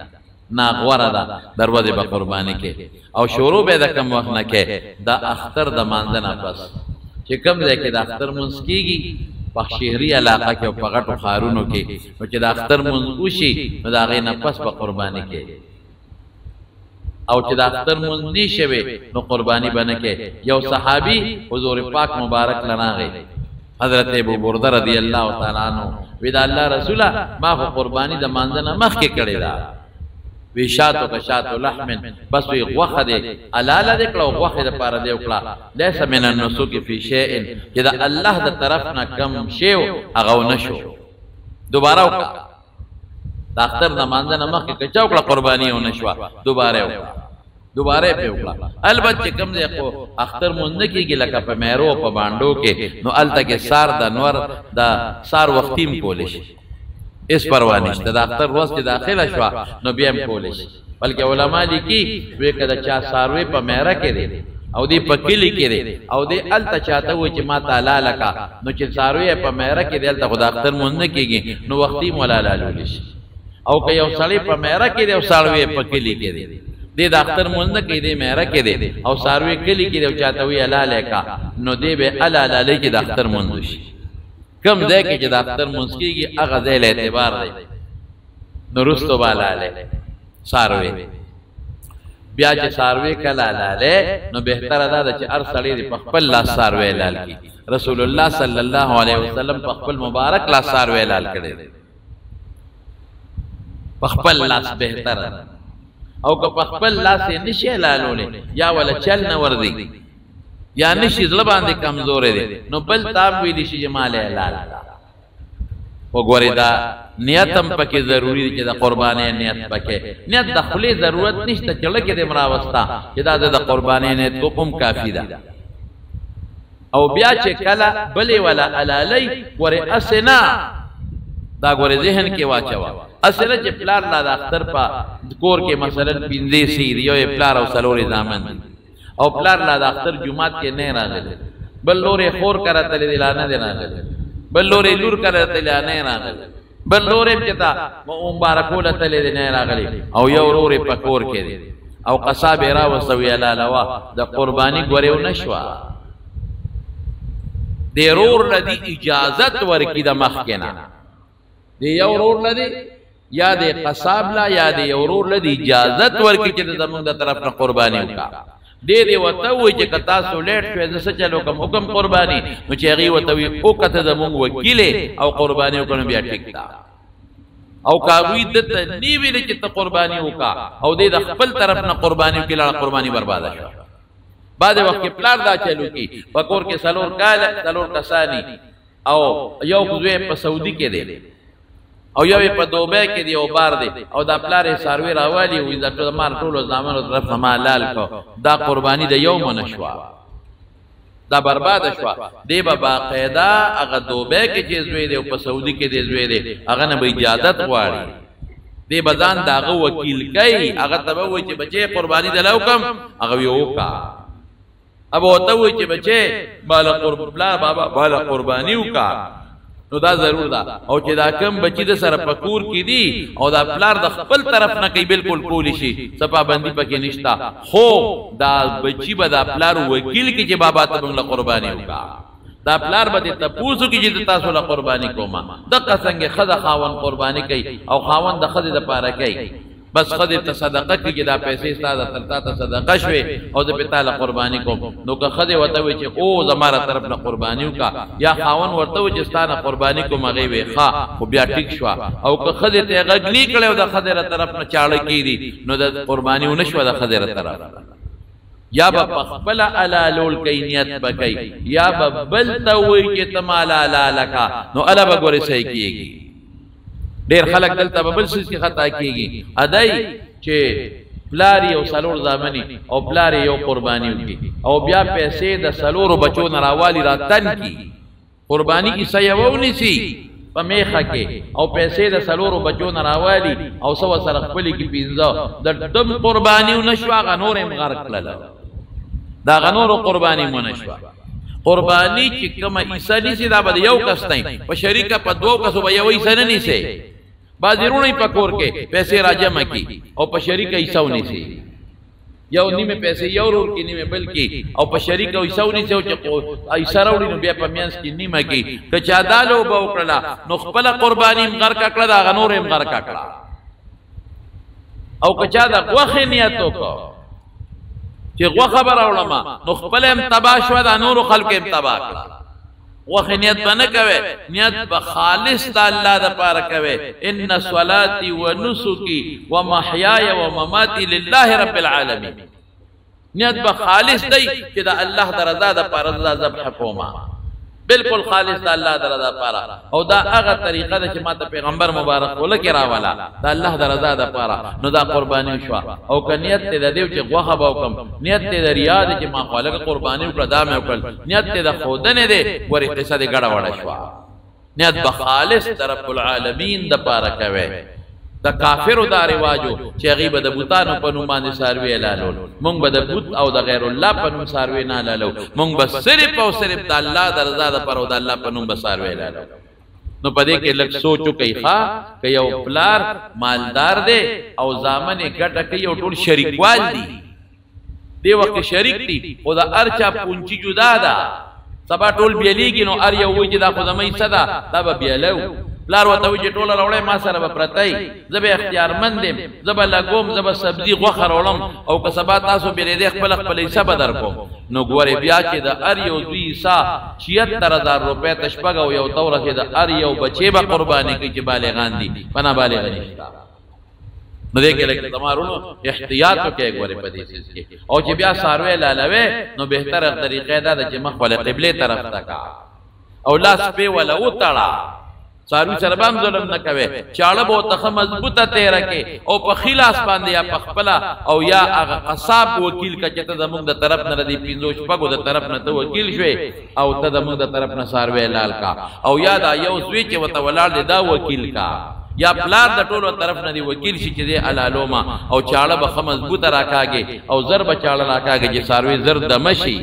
[SPEAKER 1] ناغوره ده دروازه به قربانی کې او شروع به د کم وخت نه کې د اختر د مانځنه پس چې کم ځای کې د اختر مونږ کیږي په شهري علاقه کې او په غټو ښارونو کې چې د اختر مونږ وشي نو د هغې نه پس به قربانی کې او چې د اختر مونږ نه شوي نو قربانی به نه کې یو صحابي حضور پاک مبارک لناغی حضرت ابو برده رضی اللہ تعالیٰ عنہ ویدہ اللہ رسولہ ما خو قربانی دا مانزنا مخ کے کڑی دا وی شاتو کا شاتو لحمن بس وی غوخ دے علالا دے کلا غوخ دا پارا دے اکلا لیسا من النسوک فی شیئن کہ دا اللہ دا طرفنا کم شیو اغاو نشو دوبارہ اکلا دا اختر دا مانزنا مخ کے کچا اکلا قربانی ہو نشوا دوبارہ اکلا دوباره په وکړه البته کم دی خو اختر مونږ کېږي لکه په مېرو په باندو کې نو الته کې سار د نور د سار وختیم کول شي اس پروا نشته د اختر ورځ کې داخله شو نو بیا هم کول شي بلکې علما لیکي وې کده چا ساروي په مېرا کې دی او دی په کلی کې دی او دی الته چاته و چې ما تعالی لکا نو چې ساروي په مېرا کې دی الته خدا اختر مونږ کېږي نو وختیم ولا لالول شي او که یو سړی په میره کې دی او ساروی په کلي کې دی دی د اختر مونځ نه کوي دی میره کې دی او ساروی کلي کې دی او چاته وی حلاله کا نو دی به حلاله کې د اختر مونځ شي کم ځای کې چې د اختر مونځ کېږي هغه ځای له اعتبار دی نو رستو به حلاله ساروی بیا چې ساروی کله حلاله نو بهتره دا ده چې هر سړی په خپل لاس ساروی حلال کړي رسول الله صلی الله علیه وسلم په خپل مبارک لاس ساروی حلال کړی دی په خپل لاس بهتره او که په خپل لاس یې نشي حلالولی یا ولا چل نه ورځي یا نشي زړه باندې کمزوری دی نو بل تام ویلی شي چې مال حلال وګورئ دا نیت هم پکې ضروري دی چې د قربانۍ نیت پکې نیت د خولې ضرورت نشته چې لکه دې مراوسته چې دا د قربانۍ نیت کوم کافي ده او بیا چې کله بلې ولا حلالۍ ورې اسنا دا ګورې ذهن کې واچوه اصله چې پلار لا د اختر په کور کې مثلا 15 سیر یو پلار او څلورې زامن او پلار لا د اختر جمعات کې نه راغلی بل لورې خور کرته دی لا نه راغلی بل لورې لور کرته لا نه راغلی بل لورې چې تا مبارکوله تل دی نه راغلی او یو لورې په کور کې دی او قصاب را وسوي لاله د قرباني ګورېو نشوا دی رور لدی اجازت ورکی د مخکنه دی یو رور لدی یا دی قصاب لا یا دی یو رور لدی اجازت ورکی چې زمونږ د طرف نه قرباني وکا دی وته وای چې کتا سو لیټ شوې زسه چلو کوم حکم قرباني نو چې هغه وته وی او کته زمونږ وکیل او قرباني وکړو بیا ټیک تا او کاوی د نی ویل چې ته قرباني وکا او دی د خپل طرف نه قرباني وکړه قرباني برباد شو بعد وخت کې پلار دا چلو کی پکور کې سلور کسانی او یو خزوی په سعودي کې دی او یو په دوبه کې دی او بار دی او دا پلار ساروی راوالی وي دا ټول مار ټول زامنو طرف نه حلال کو دا قربانی د یوم نشوا دا برباد شوا دی به باقاعده هغه دوبه کې چې زوی دی او په سعودي کې دی زوی دی هغه نه به اجازت غواړي دی بزان داغه وکیل کوي هغه ته وایي چې بچي قربانی دلو کم هغه یو کا اب وته وایي چې بچي بالا قربانی وکا نو دا ضرور دا او چې دا کم بچی د سره پکور کی دی او دا پلار د خپل طرف نه کوي بالکل کولی شي صفا بندي پکې نشتا خو دا بچی به دا پلار وکیل کی چې بابا ته موږ قرباني وکا دا پلار به ته پوسو کی چې تاسو له قرباني کوما د قسنګ خزه خاون قرباني کوي او خاون د خزه د پاره کوي بس خدای ته صدقه کیږي دا پیسې ستاسو ترتا ته صدقه شوي او د پتا له قرباني کوم نو که خدای وته وي چې او زماره طرف نه قرباني وکا یا خاون ورته وي چې ستانه قرباني کوم هغه وي ښا خو بیا ټیک شو او که خدای ته غږلی کړو د خدای له طرف نه چاړه کیږي نو د قرباني ونشو د خدای له طرف یا به خپل علالول کوي نیت بکای یا به بل ته وي چې تمال علالکا نو الا به ګوري صحیح کیږي ډیر خلک دلته بل څه کې خطا کیږي ادای چې پلاری او سلور زامنی او پلاری یو قربانی وکي او بیا پیسې د سلور بچو نراوالی راتن کی قربانی کی سیوونی سی په میخه کې او پیسې د سلور بچو نراوالی او سو سره خپل کی پینځه د دم قربانی نشوا غنور مغر کړل دا غنور قربانی مونشوا قربانی چې کومه عیسی نسی دا به یو کس نه په شریکه په دوه کسو به یو عیسی نه نیسي بازیرونه پکور کې پیسې راجمع کی او په شریکه عیسی ونیسي یو نیمه پیسې یو ورور کې نیمه بلکې او په شریکه عیسی ونیسي او چې عیسی راوړي نو بیا په میانس کې نیمه کې کچا دالو به وکړه نو خپل قربانی مغر کړه دا غنور مغر کړه او کچا دا غوخه نیت وکړه چې غو خبر اورما نو خپل هم تبا شو دا نور خلق هم تبا کړه غو نیت باندې کوي نیت به خالص د الله د پاره کوي ان صلاتي ونسكي ومحياي ومماتي لله رب العالمين نیت به خالص دی چې د الله د رضا د پاره ذبح کوما بالکل خالص د الله د رضا پاره او دا هغه طریقه ده چې ماته پیغمبر مبارک ولکه راواله د الله د رضا د پاره نو دا قرباني شو او که نیت ته د دیو چې غوخه باوکم نیت ته د ریا ده چې ما خالق قرباني وکړه دا مې وکړ نیت ته د خودنه ده ورې قصه د ګډه وړه شو نیت به خالص د رب العالمین د پاره کوي دا کافر دا رواجو چې غیب د بوتانو په نوم باندې ساروی حلالول مونږ به د بوت او د غیر الله په نوم ساروی نه حلالو مونږ به صرف او صرف د الله د رضا د پر او د الله په نوم به ساروی حلالو نو پدې کې لږ سوچو کوي ښا که یو پلار مالدار دی او زامن یې ګټه کوي او ټول شریکوال دي دی وخت شریک دي خو د ارچا پونچی جدا ده سبا ټول بیلیږي نو ار یو وایي چې دا خو زمۍ څه ده دا به بیلو پلار ورته وایي چې ټوله راوړی ما سره به پرتی زه به اختیارمند یم زه به لګوم زه به سبزي غوښه راوړم او که سبا تاسو بېلېدی خپله خپله حصه به در کوم نو ګورې بیا چې د هر یو دوی حصه ৭۶,۰۰۰ روپۍ ته شپږ او یو توره کې د هر یو بچې به قرباني کوي چې بالغان دي په نابالغه نشته نو دې کې لکه تمارونو احتیاط وکړئ ګورې په دې څیز کې او چې بیا څاروی لالوې نو بهتره طریقه دا ده چې مخ ولې قبلې طرف ته کا او لاس پې وله وتړه څاروي سره به هم ظلم نه کوې چاړه به ورته ښه مضبوطه تېره کې او په ښي لاس باندې یا په خپله او یا هغه قصاب وکیل که چې ته زموږ د طرف نه د دې ۵ شپږو د طرف نه ته وکیل شوې او ته زموږ د طرف نه څاروی لال کا او یا دا یو زوی چې ورته ولاړ دی دا وکیل کا یا پلار د ټولو طرف نه دی وکیل شي چې دی الالوما او چاړه به ښه مضبوطه راکاږي او زر به چاړه راکاږي چې څاروي زر دمه شي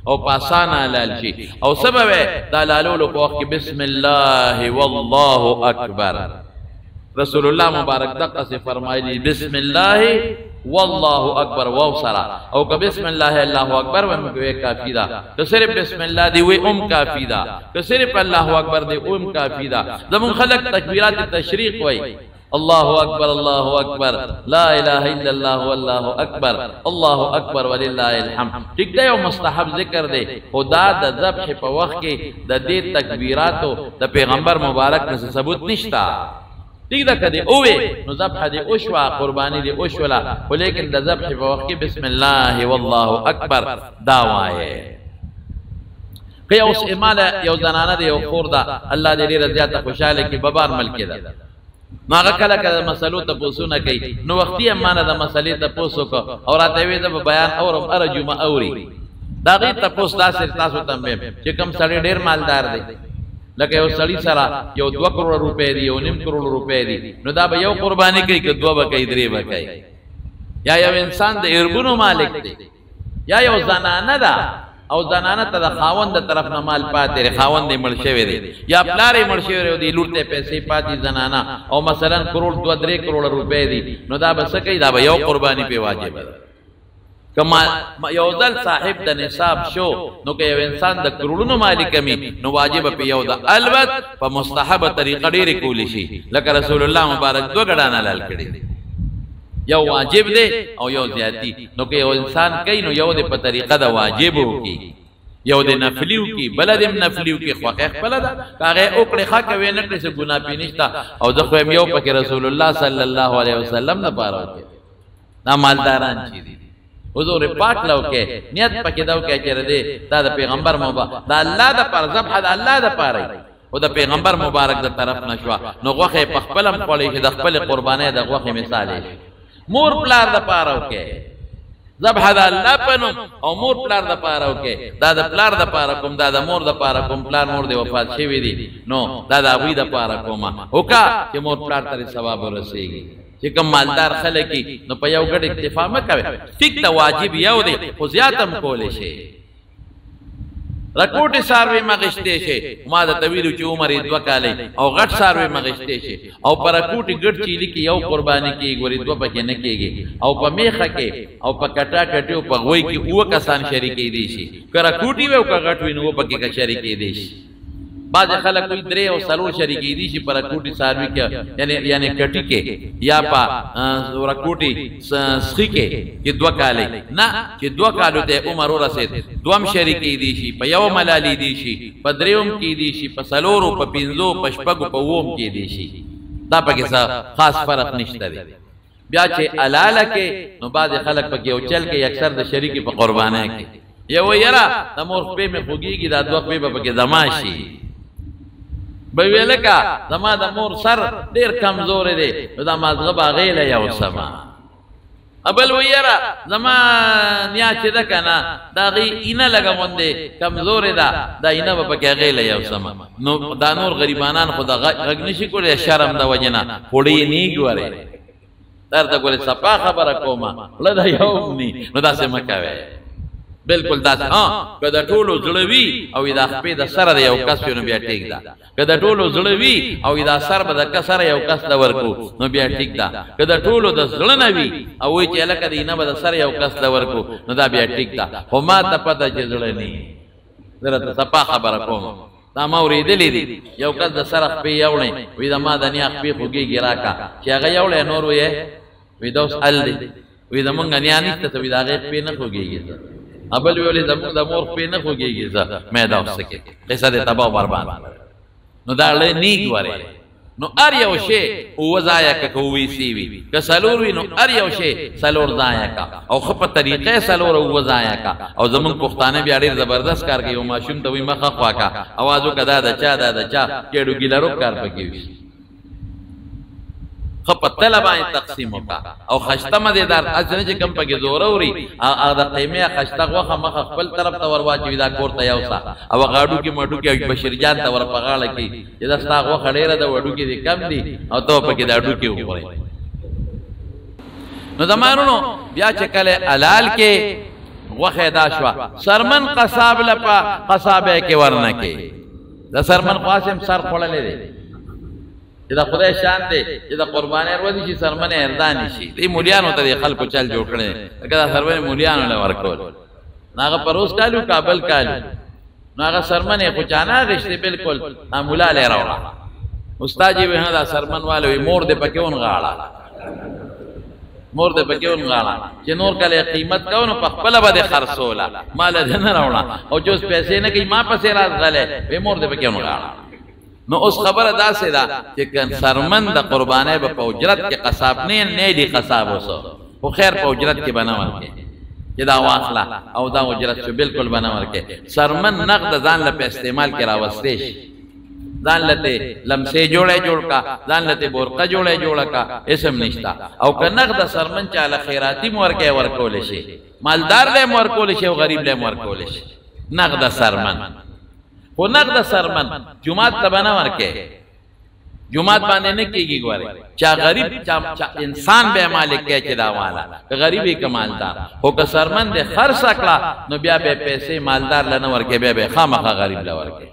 [SPEAKER 1] او پاسانه حلال شي او سبب دا لالولو په وخت کې بسم الله والله اکبر رسول الله مبارک دقه سے فرمایلی بسم الله والله اکبر واو سرا او که بسم الله الله اکبر ومکوې کافی دا که صرف بسم الله دی وی کافی دا که صرف الله اکبر دی کافی دا زمون خلق تکبیرات تشریق وای الله اکبر لا اله الا الله والله اکبر الله اکبر ولله الحمد ټیک دی او مستحب ذکر دی خدا د ذبح په وخت کې د دې تکبیراتو د پیغمبر مبارک نه ثبوت نشتا ٹھیک ده کدی اوه نو ذبح دی اوشوا قربانی دی اوشولا ولیکن د ذبح په وخت کې بسم الله والله اکبر دا وایي که اوس اماله یو زنانه دی یو خور ده الله دې ډېره زیاته خوشاله کې ببار ملک ده نو هغه کله کله مسلو ته پوښتنه کوي نو وختي امانه د مسلې ته پوښتنه کو او راته وی د بیان اورم ارجمه اوري دا غي ته پوښتنه تاسو ته مې چې کوم سړی ډېر مالدار دی لکه یو سړی سره یو 2 کروڑ روپے دی یو 1.5 کروڑ روپے دی نو دا به یو قربانی کوي که 2 به کوي 3 به کوي یا یو انسان د اربونو مالک دی یا یو زنانه ده او زنانه ته د خاوند د طرف نه مال پاتې خاوند یې مړ شوی دی یا پلار یې مړ شوی دی لور ته پیسې پاتې زنانه او مثلا کروڑ 2-3 کروڑ روپے دی نو دا به څه کوي دا به یو قربانی په واجب ده کما یو ځل صاحب د نصاب شو نو که یو انسان د کروڑونو مالک می نو واجب په یو ده البته په مستحب طریقه ډېرې کولی شي لکه رسول الله مبارک 2 غډانه لال کړي یو واجب دی او یو زیاتی نو که یو انسان کوي نو یو د په طریقه د واجب وکي یو د نفلی وکي بل د نفلی وکي خو خپل ده هغه اوکړه خا کوي نه څه ګناه پینشتا او زه خو یو پکې رسول الله صلی الله علیه وسلم نه پاره وکي دا مالداران چي دي حضور پاک لو کې نیت پکې دا وکي چې دې دا د پیغمبر مبارک دا الله د پر ذبح د الله د پاره او د پیغمبر مبارک د طرف نشوا نو غوخه په خپلم خولې چې د خپل قربانې د غوخه مثال مور پلار د پاره وکي ذبح د الله پنوم او مور پلار د پاره وکي دا د پلار د پاره کوم دا د مور د پاره کوم پلار مور دی وفات شوی دی نو دا د ابوی د پاره کومه وکا چې مور پلار ته ثواب ورسیږي چې کوم مالدار خلک نو په یو ګډ اکتفا مکوي فک ته واجب یو دی خو زیاتم کولې شي رکوټي ساروي مغشته شي ما د طویل چې عمر 2 کال او غټ ساروي مغشته شي او پر رکوټي ګډ چيلي کې یو قرباني کې ګوري 2 پکې نه کېږي او په میخه کې او په کټا کټیو په غوي کې او کسان شریکې دي شي کړه کوټي و او غټ وینو پکې کا شریکې دي شي بعض خلک کوئی 3 او 4 شریکې دي شي پر رکوټي ساروي کې یعنی کټي کې یا په رکوټي سخي کې 2 کال نه چې 2 کالو ته عمر ورسید دوم شریکې دي شي په یو ملالي دي شي په دریوم کې دي شي په سلورو په پینځو په شپږو په ووم کې دي شي دا پکې خاص فرق نشته دی بیا چې الاله کې نو بعض خلک پکې او چل کې اکثر د شریکې په قربانه کې یو یرا د مور په مې خوږیږي دا 2 په پکې دماشي به ویلکا زما د مور سر ډیر کمزور دی دا مازغه باغیله یو سما ابل ویرا زما نیا چې ده کنه دا غي اینه لګوندې کمزور ده دا اینه په کې غیله یو سما نو دا نور غریبانان خدا غږ نشي کولای شرم د وجنه وړي نه ګوره درته ګوره صفا خبره کومه لدا یو ني نو دا څه مکوي بالکل داسې که د ټولو زړه وي او دا خپې د سره د یو کس نو بیا ټیک ده که د ټولو زړه وي او دا سر به د کسره یو کس ته ورکو نو بیا ټیک ده که د ټولو د زړه نه وي او وایي چې هلکه د نه به د سره یو کس ته ورکو نو دا بیا ټیک ده خو ما ته پته چې زړه نه زه راته صفا خبره کوم دا ما اورېدلې دي یو کس د سره خپې یوړی وایي د ما د نیا خپې خوږېږي راکړه چې هغه یوړی نور ویې وایي دا اوس ال دی وایي زمونږ نیا نشته ته وایي د هغې خپې نه خوږېږي ابل ویولې زمونږ د مور خپې نه خوږېږي زه میده اوس څه کې قصه دې تباه برباد نو دا له نیک وره نو ار یو شی اوه ځایه که اووه سی وي که څلور وي نو ار یو شی څلور ځایه کا او ښه په طریقې څلور اووه ځایه کا او زمونږ پښتانه بیا ډېر زبردست کار کوي یو ماشوم ته وایي مخه خوا کا اواز وکړه دا د چا دا د چا کېډو ګیلرو کار پکې وي خو په تله باندې تقسیم وکړه او خشته مزېدار هسې نه چې کوم پکې زوره وړي هغه د قیمې خشته غوښه مخه خپل طرف ته ور واچوي دا کور ته یوسه او هغه هډوکي مډوکي بشیرجان ته ور په غاړه کړي چې دا ستا غوښه ډېره ده هډوکي دې کم دي او ته پکې د هډوکي وخورې نو زمانونو بیا چې کله حلال کې غوښه دا شوه سرمن قصاب لپه قصابې کې ورنه کې د سرمن قاسم سر خوړلی دی چې د خدای شان دی چې د قربانۍ ورځې شي سرمنې اردانې شي دې مولیانو ته د خلکو چل جوړ کړی لکه دا سرمنې مولیانو له ورکول نو هغه پروس کالو کابل کالو نو هغه سرمنې خو چا نه اخېستې بلکل مولا لی راوړه استاد یې ویل دا سرمن والا وي مور دې پکې ونغاړه مور دې پکې ونغاړه چې نور کله قیمت کوو نو په خپله به دې خرڅوله ما له دې نه راوړه او چې اوس پیسې نه کوي ما پسې راغلی وی مور دې پکې ونغاړه نو اوس خبره داسې ده چې سرمن د قربانۍ به په اجرت کې قصاب نه دی قصاب اوسو خو خیر په اجرت کې به نه ورکې چې دا واخله او دا اجرت شو بالکل به نه ورکې سرمن نقد ځان له په استعمال کې راوستی شي ځان له ته لمسې جوړ کا ځان له ته بورقه جوړ کا اسم نشته او که نقد سرمن چاله خیراتی مو ورکې ورکول شي مالدار له مو ورکول شي او غریب له مو ورکول شي نقد سرمن خو نقد سرمن جمعات ته به نه ورکې جمعات باندې نه کېږي ګورې چا غریب چا انسان به مالک کې چې دا والا که غریب یې که مالدار خو که سرمن دې خرڅ کړه نو بیا به پیسې مالدار له نه ورکې بیا به خامخا غریب له ورکې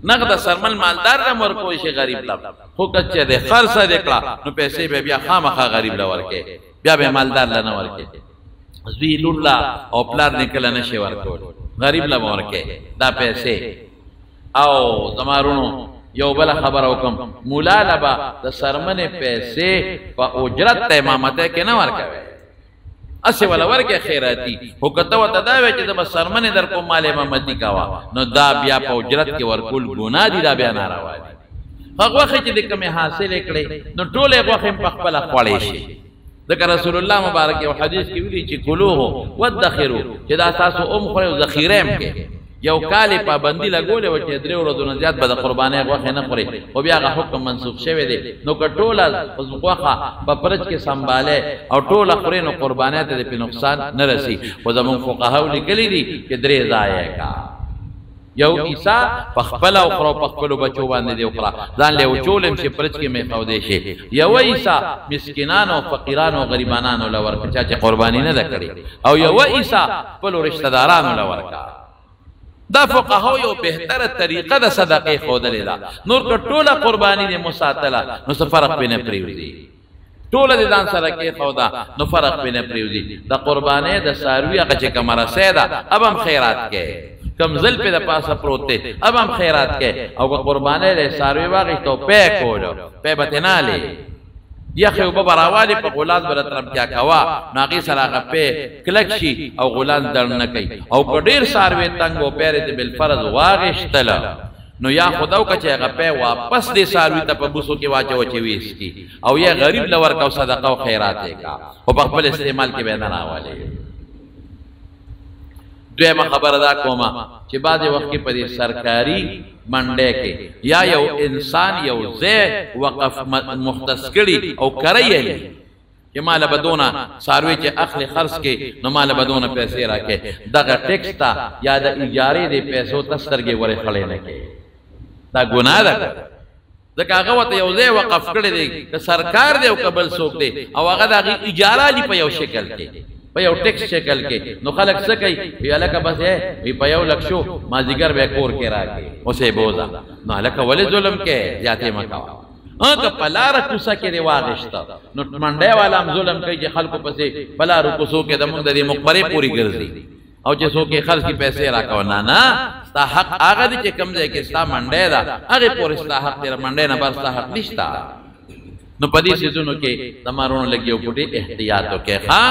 [SPEAKER 1] نقد سرمن مالدار له ورکوي شي غریب له خو که چې دې خرڅ دې کړه نو پیسې به بیا خامخا غریب له ورکې بیا به مالدار له نه ورکې زوی لور او پلار نکله نشي ورکول غریب له ورکې دا پیسې او زمارونو یو بل خبر وکم مولا لبا د سرمنې پیسې په اجرت ته امامته کې نه ورکوي اسې ولا ورکه خیراتی خو کته وته دا وی چې د سرمنې در کوم مال امامتي کاوه نو دا بیا په اجرت کې ورکول ګناه دي دا بیا ناروا دي هغه وخت چې د کومه حاصل کړي نو ټوله غوښه په خپل خپلې شي ذکر رسول الله مبارک یو حدیث کې ویلي چې کلوه وادخروا چې دا تاسو خو ذخیره هم کې یو کال پابندی لګولې و چې درې ورځې نه زیات به د قربانۍ غوښه نه خوري خو بیا هغه حکم منسوخ شوی دی نو که ټوله غوښه په فرج کې سنباله او ټوله خوري نو قربانۍ ته په نقصان نه رسی خو زموږ فقهاو لیکلي دي چې درې ځایه کا یو عیسی په خپل او خرو په خپل بچو باندې دی وکړه ځان له وچولم چې فرج کې مې خو دی شي یو عیسی مسکینانو فقیرانو غریبانو لور چا چې قرباني نه کړي او یو عیسی خپل رشتہ دارانو لور کا دا فقهاو یو بهتره طریقه د صدقې ښودلې ده نور که ټوله قرباني دې مساتله نو څه فرق پې نه پرېوځي ټوله دې ځان سره کې ښوده نو فرق پې نه پرېوځي د قربانۍ د څاروي هغه چې کومه رسۍ ده اب هم خیرات کې کم زل پې د پاسه پروت دی اب هم خیرات کې او که قربانۍ د څاروي واخېستو پی کولو پی به ترې نه هلې یخې اوبه به راوالې په غلاس به راترمتیا کوه نو هغې سره هغه پی کلک شي او غلاس درد نه کوي او که ډېر څاروی تنګ و پیرې ته بالفرض واغېشتله نو یا خدا وکړه چې هغه پی واپس دې څاروي ته په بوسو کې واچوه چې ویس کي او یا غریب له ورکه او صدقه او خیرات یې کا خو په خپل استعمال کې به نه راولې دویمه خبره دا کومه چې بعضې وخت کې په دې سرکاري منډې کې یا یو انسان یو ځای وقف مختص کړي او کری یې چې ماله به دونه څاروي چې اخلي خرڅ کې نو ماله به دونه پیسې راکړي دغه ټیکس ته یا د اجارې د پیسو ته سترګې ورې خړې نه کړي دا ګناه ده ځکه هغه ورته یو ځای وقف کړی دی که سرکار دی او که بل څوک دی او هغه د هغې اجاره دي په یو شکل کې په یو ټیکس شکل کې. نو خلک څه کوي؟ وی هلکه بس وی په 1 لک شو مازدیګر به کور کې راکړي اوسې بوزه. نو هلکه ولې ظلم کې زیاتې مه کوه. که په لاره کوڅه کې دې واغېسته نو منډی والا هم ظلم کوي چې خلکو پسې په لارو کوڅو کې زمونږ د دې مقبرې پورې ګرځي او چې څوک یې خرڅ کړي پیسې راکوه. نه ستا حق هغه دی چې کوم ځای کې ستا منډی ده هغې پورې ستا حق دی، منډی نه بر ستا حق نشته. نو په دې څیزونو کې د مارونو لګي او پټې احتیاط وکړئ ښه،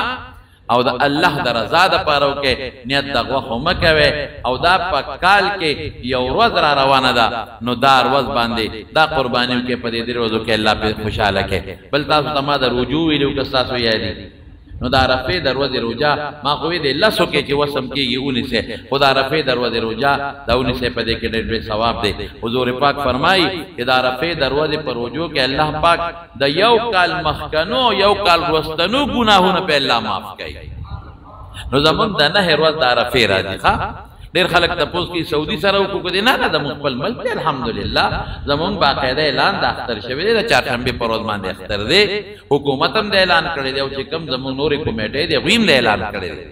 [SPEAKER 1] او د الله د رضا دپاره وکړئ. نیت د غوښو مه کوئ. او دا په کال کې یو ورځ را روانه ده، نو دا ورځ باندې دا قرباني وکړئ. په دې 3 ورځو کې الله پې خوشحاله کړئ. بل تاسو ته ما د رجوع ویلي که ستاسو یادي، نو د عرفې د ورځې روژه ما خو وی د 10 کې چې وسم کېږي 19 خو د عرفې د ورځې روژه د 19 په دې کې ډېر لوی ثواب دی. حضور پاک فرمایي چې د عرفې د ورځې په روژو کې الله پاک د 1 کال مخکنو 1 کال وروستنو ګناهونه په الله معاف کوي. نو زمونږ د 9 ورځ د عرفې راځي ښه. ډېر خلک تپوس کوي سعودي سره وکړو که نه زمونږ خپل ملک دی الحمدلله. زمونږ باقاعده اعلان د اختر شوی دی، د چهارشنبې په ورځ باندې اختر دی. حکومت هم د اعلان کړی دی او چې کوم زمونږ نورې کمیټې دی هغوی هم د اعلان کړی دی.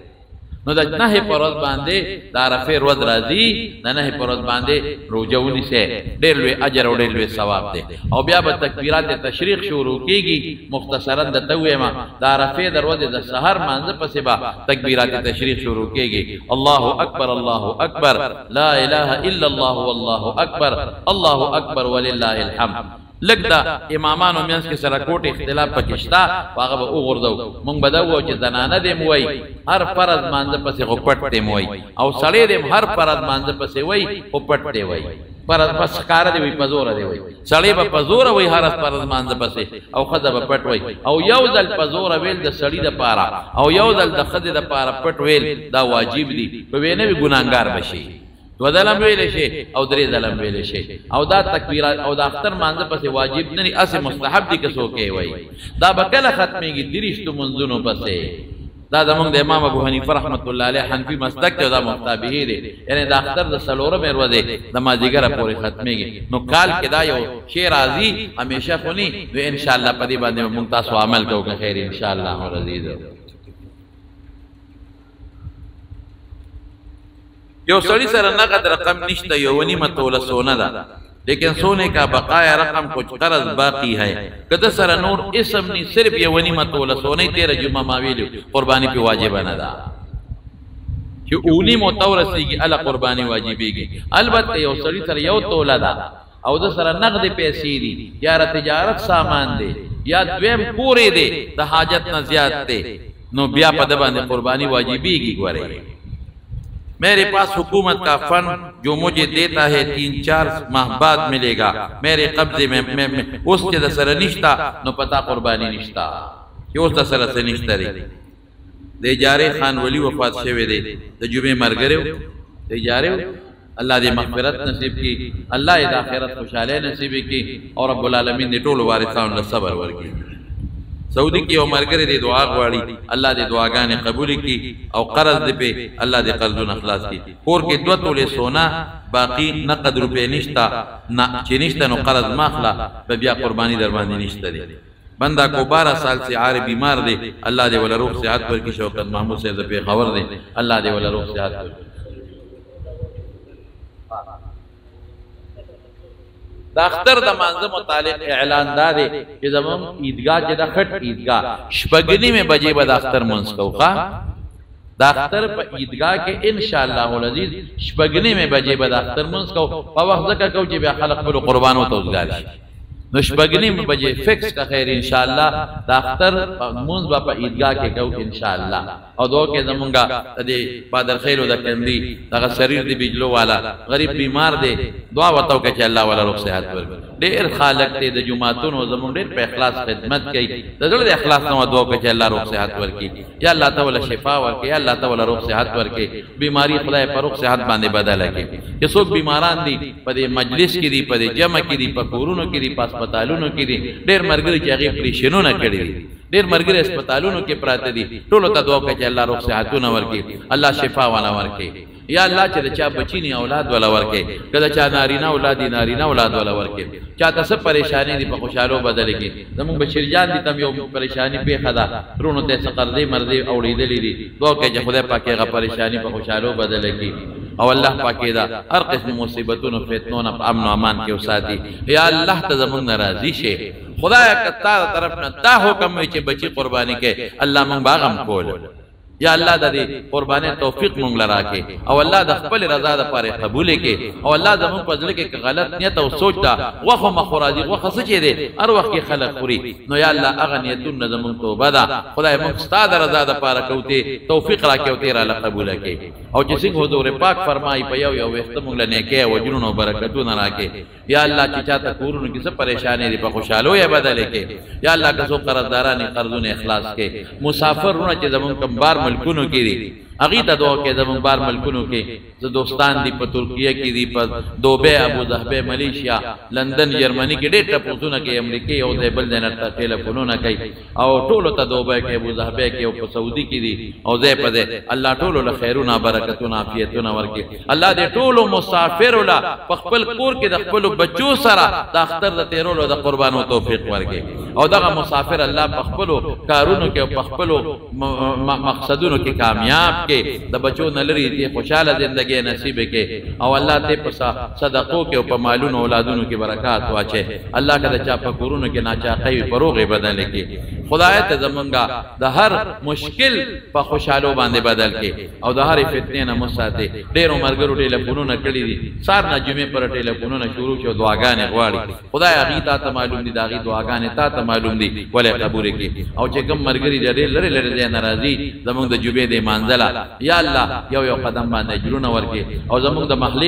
[SPEAKER 1] نو د 9 په ورځ باندې د عرفې ورځ راځي، د 9 په ورځ باندې روژه ونیسئ، ډېر لوی اجر او ډېر لوی ثواب دی. او بیا به تکبیرات تشریق شروع کېږي. مختصرا درته ووایم د عرفې د ورځې د سحر مانځه پسې به تکبیرات تشریق شروع کېږي. الله اکبر الله اکبر لا اله الا الله والله اکبر الله اکبر ولله الحمد. لږ د امامانو منځ کې سره کوټ اختلاف پکې شته، هغه به وغورځو. مونږ به دا ووایو چې زنانه دې م وایي هر فرض مانځه پسې خو پټ دې م وایي، او سړی دې هر فرض مانځه پسې وایي خو پټ دې وایي. فرض بس ښکاره دې وایي په زوره دې وایي. سړی به په زوره وایي هر فرض مانځه پسې، او ښځه به پټ وایي. او یو ځل په زوره ویل د سړي دپاره او یو ځل د ښځې دپاره پټ ویل دا واجب دي. په ویې نه وي ګناهګار به شي. 2 ځله ویلی شي او 3 ځله ویلی شي. او دا تکبیرات او د اختر مانځه پسې واجب نه دي، هسې مستحب دي که څوک یې وایي. دا به کله ختمېږي؟ 30 منځونو پسې. دا زمونږ د امام ابو حنیفه رحمت الله علیه حنفي مسلک دی او دا متابعې دی، یعنې د اختر د 4مې ورځې د مازدیګره پورې ختمېږي. نو کال کې دا یو شی راځي همیشه خو نه، نو انشاءالله په دې باندې مونږ تاسو عمل کوو که خیر انشاءالله العزیز. یو سړی سره نقد رقم نشته، یو ونیمه توله سونه ده، لیکن सोने का बकाया रकम कुछ कर्ज बाकी है. कद सर नूर इसम नहीं सिर्फ ये वनीमा तोला सोने 13 जुम्मा मावेली कुर्बानी पे वाजिब न दा कि ऊनी मोतवरसी की अला कुर्बानी वाजिबेगी. अलबत्ते यो सड़ी सर यो तोला दा او د سره نقد پیسې دي یا تجارت سامان دي یا دویم پورې دي د حاجت نه زیات دي، نو بیا په د باندې قرباني واجبېږي. ګورئ मेरे पास हुकूमत का फंड जो मुझे देता है 3-4 माह बाद मिलेगा, मेरे कब्जे में उस के दसर निश्ता नो पता कुर्बानी निश्ता कि उस दसर से निश्ता रे दे जारे खान वली वफात शेवे दे द जुमे मर गरे दे जारे. अल्लाह दे मगफिरत नसीब की, अल्लाह दे आखिरत खुशहाली नसीब की, और रब्बुल आलमीन दे टोल वारिसान له صبر ورکی. سعودی کی او مرګره دې دعا غواړي، الله دې دعاګانې قبول کړي، او قرض دې په الله دې قرضونه خلاص کړي. کور کې 2 تولې سونا باقی نقد روپے نشتا، نه چې نشته نو قرض ماخلا به بیا قربانی در باندې نشته دي. بندہ کو 12 سال سے عارف بیمار دے، اللہ دے ولا روح صحت پر کی. شوکت محمود سے پہ خبر دے، اللہ دے ولا روح صحت پر. د اختر د مانځه متعلق اعلان دا دی چې زموږ عیدګاه چې د خټ عیدګاه 6:30 بجې به د اختر منځ کوو. د اختر په عیدګاه کې ان شاء الله العزیز 6:30 بجې به د اختر منځ کوو. په وخت ځکه کوو چې بیا خلک خپلو قربانو ته وزګار شي. نو 6:30 بجې فکس کا خیر ان شاء الله د اختر منځ به په عیدګاه کې کوو ان شاء الله. او دو کې زمونږه د پادر خیلو د کندي دغه شریر دی بجلو والا غریب بیمار دی، دعا وتاو کې چې الله ولا روغ صحت ورکړي. ډېر خالق دی د جمعاتونو زمونږ ډېر په اخلاص خدمت کوي، د زړه د اخلاص نه دعا کوي چې الله روغ صحت ورکړي. یا الله تعالی شفا ورکړي، یا الله تعالی روغ صحت ورکړي. بیماری خدای پر روغ صحت باندې بدل کړي. چې څوک بیماران دي په دې مجلس کې دي، په دې جمع کې دي، په کورونو کې دي، په هسپتالونو کې دي، ډېر مرګري چې هغه پریشنونه کړي دي، ډېر مرګري هسپتالونو کې پراته دي. ټولو ته دعا کوي چې الله روغ صحتونه ورکړي، الله شفا والا ورکړي. یا الله چې د چا بچی نه اولاد ولا ورکې کله چا نارینه اولاد دي نارینه اولاد ولا ورکې چا ته څه پریشانی دي په خوشالو بدل کې زموږ بشیر جان دي تم یو پریشانی په خدا رونو ته سقردي مردي اوړېدلې دي دوه کې چې خدای پاک هغه پریشانی په خوشالو بدل کې او الله پاک دا هر قسم مصیبتونو فتنونو په امن او امان کې وساتي یا الله ته زموږ ناراضي شي خدای کتا طرف نه دا حکم چې بچی قرباني کې الله مونږ باغم کول یا الله د دې قرباني توفیق مونږ لرا کې او الله د خپل رضا لپاره قبول کې او الله زموږ په ځل کې غلط نیت او سوچ دا وخو مخراجي وخو څه چي دي هر وخت کې خلق خوري نو یا الله اغه نیتون زموږ توبه ده خدای مونږ ستاسو رضا لپاره کوته توفیق راکې او تیرا قبول کې او چې څنګه حضور پاک فرمایي په یو یو وخت مونږ لنه کې او جنونو برکتونه راکې یا الله چې چاته کورونو کې څه پریشانی دي په خوشاله یې بدل کې یا الله که څو قرضداران قرضونه اخلاص کې مسافرونه چې زموږ کم بار ملکونو کې دي اغي ته دعا کې زموږ بار ملکونو کې زه دوستان دي په ترکیه کې دي په دوبه ابو ظبي مليشیا لندن جرمني کې ډېر ټپوسونه کې امریکای او د بل دنه ټلیفونونه کوي او ټولو ته دوبه کې ابو ظبي کې او په سعودي کې دي او زه په دې الله ټولو له خیرونه برکتونه عافیتونه ورکړي الله دې ټولو مسافر ولا په خپل کور کې د خپل بچو سره د اختر د تیرولو د قربانو توفیق ورکړي او دغه مسافر الله په خپل کارونو کې په خپل مقصدونو کې کامیاب کې د بچو نه لري دي خوشاله ژوندۍ نصیب کې او الله ته په صدقو کې او په مالونو اولادونو کې برکات واچي الله کله چا په کورونو کې ناچاقي پروغه بدل کې خدای ته زمونږه د هر مشکل په خوشالو باندې بدل کې او د هر فتنې نه مساته ډېر مرګرو ټلیفونونه کړی دي سار نه جمعې پر ټلیفونونه شروع شو دعاګانې غواړي خدای هغه ته معلوم دي داغي دعاګانې ته معلوم دي ولې قبول کې او چې کوم مرګري دې لری لری ناراضي زمونږ د جمعې د منځله یا الله یو یو قدم باندې جوړونه ورکې او زموږ د محلي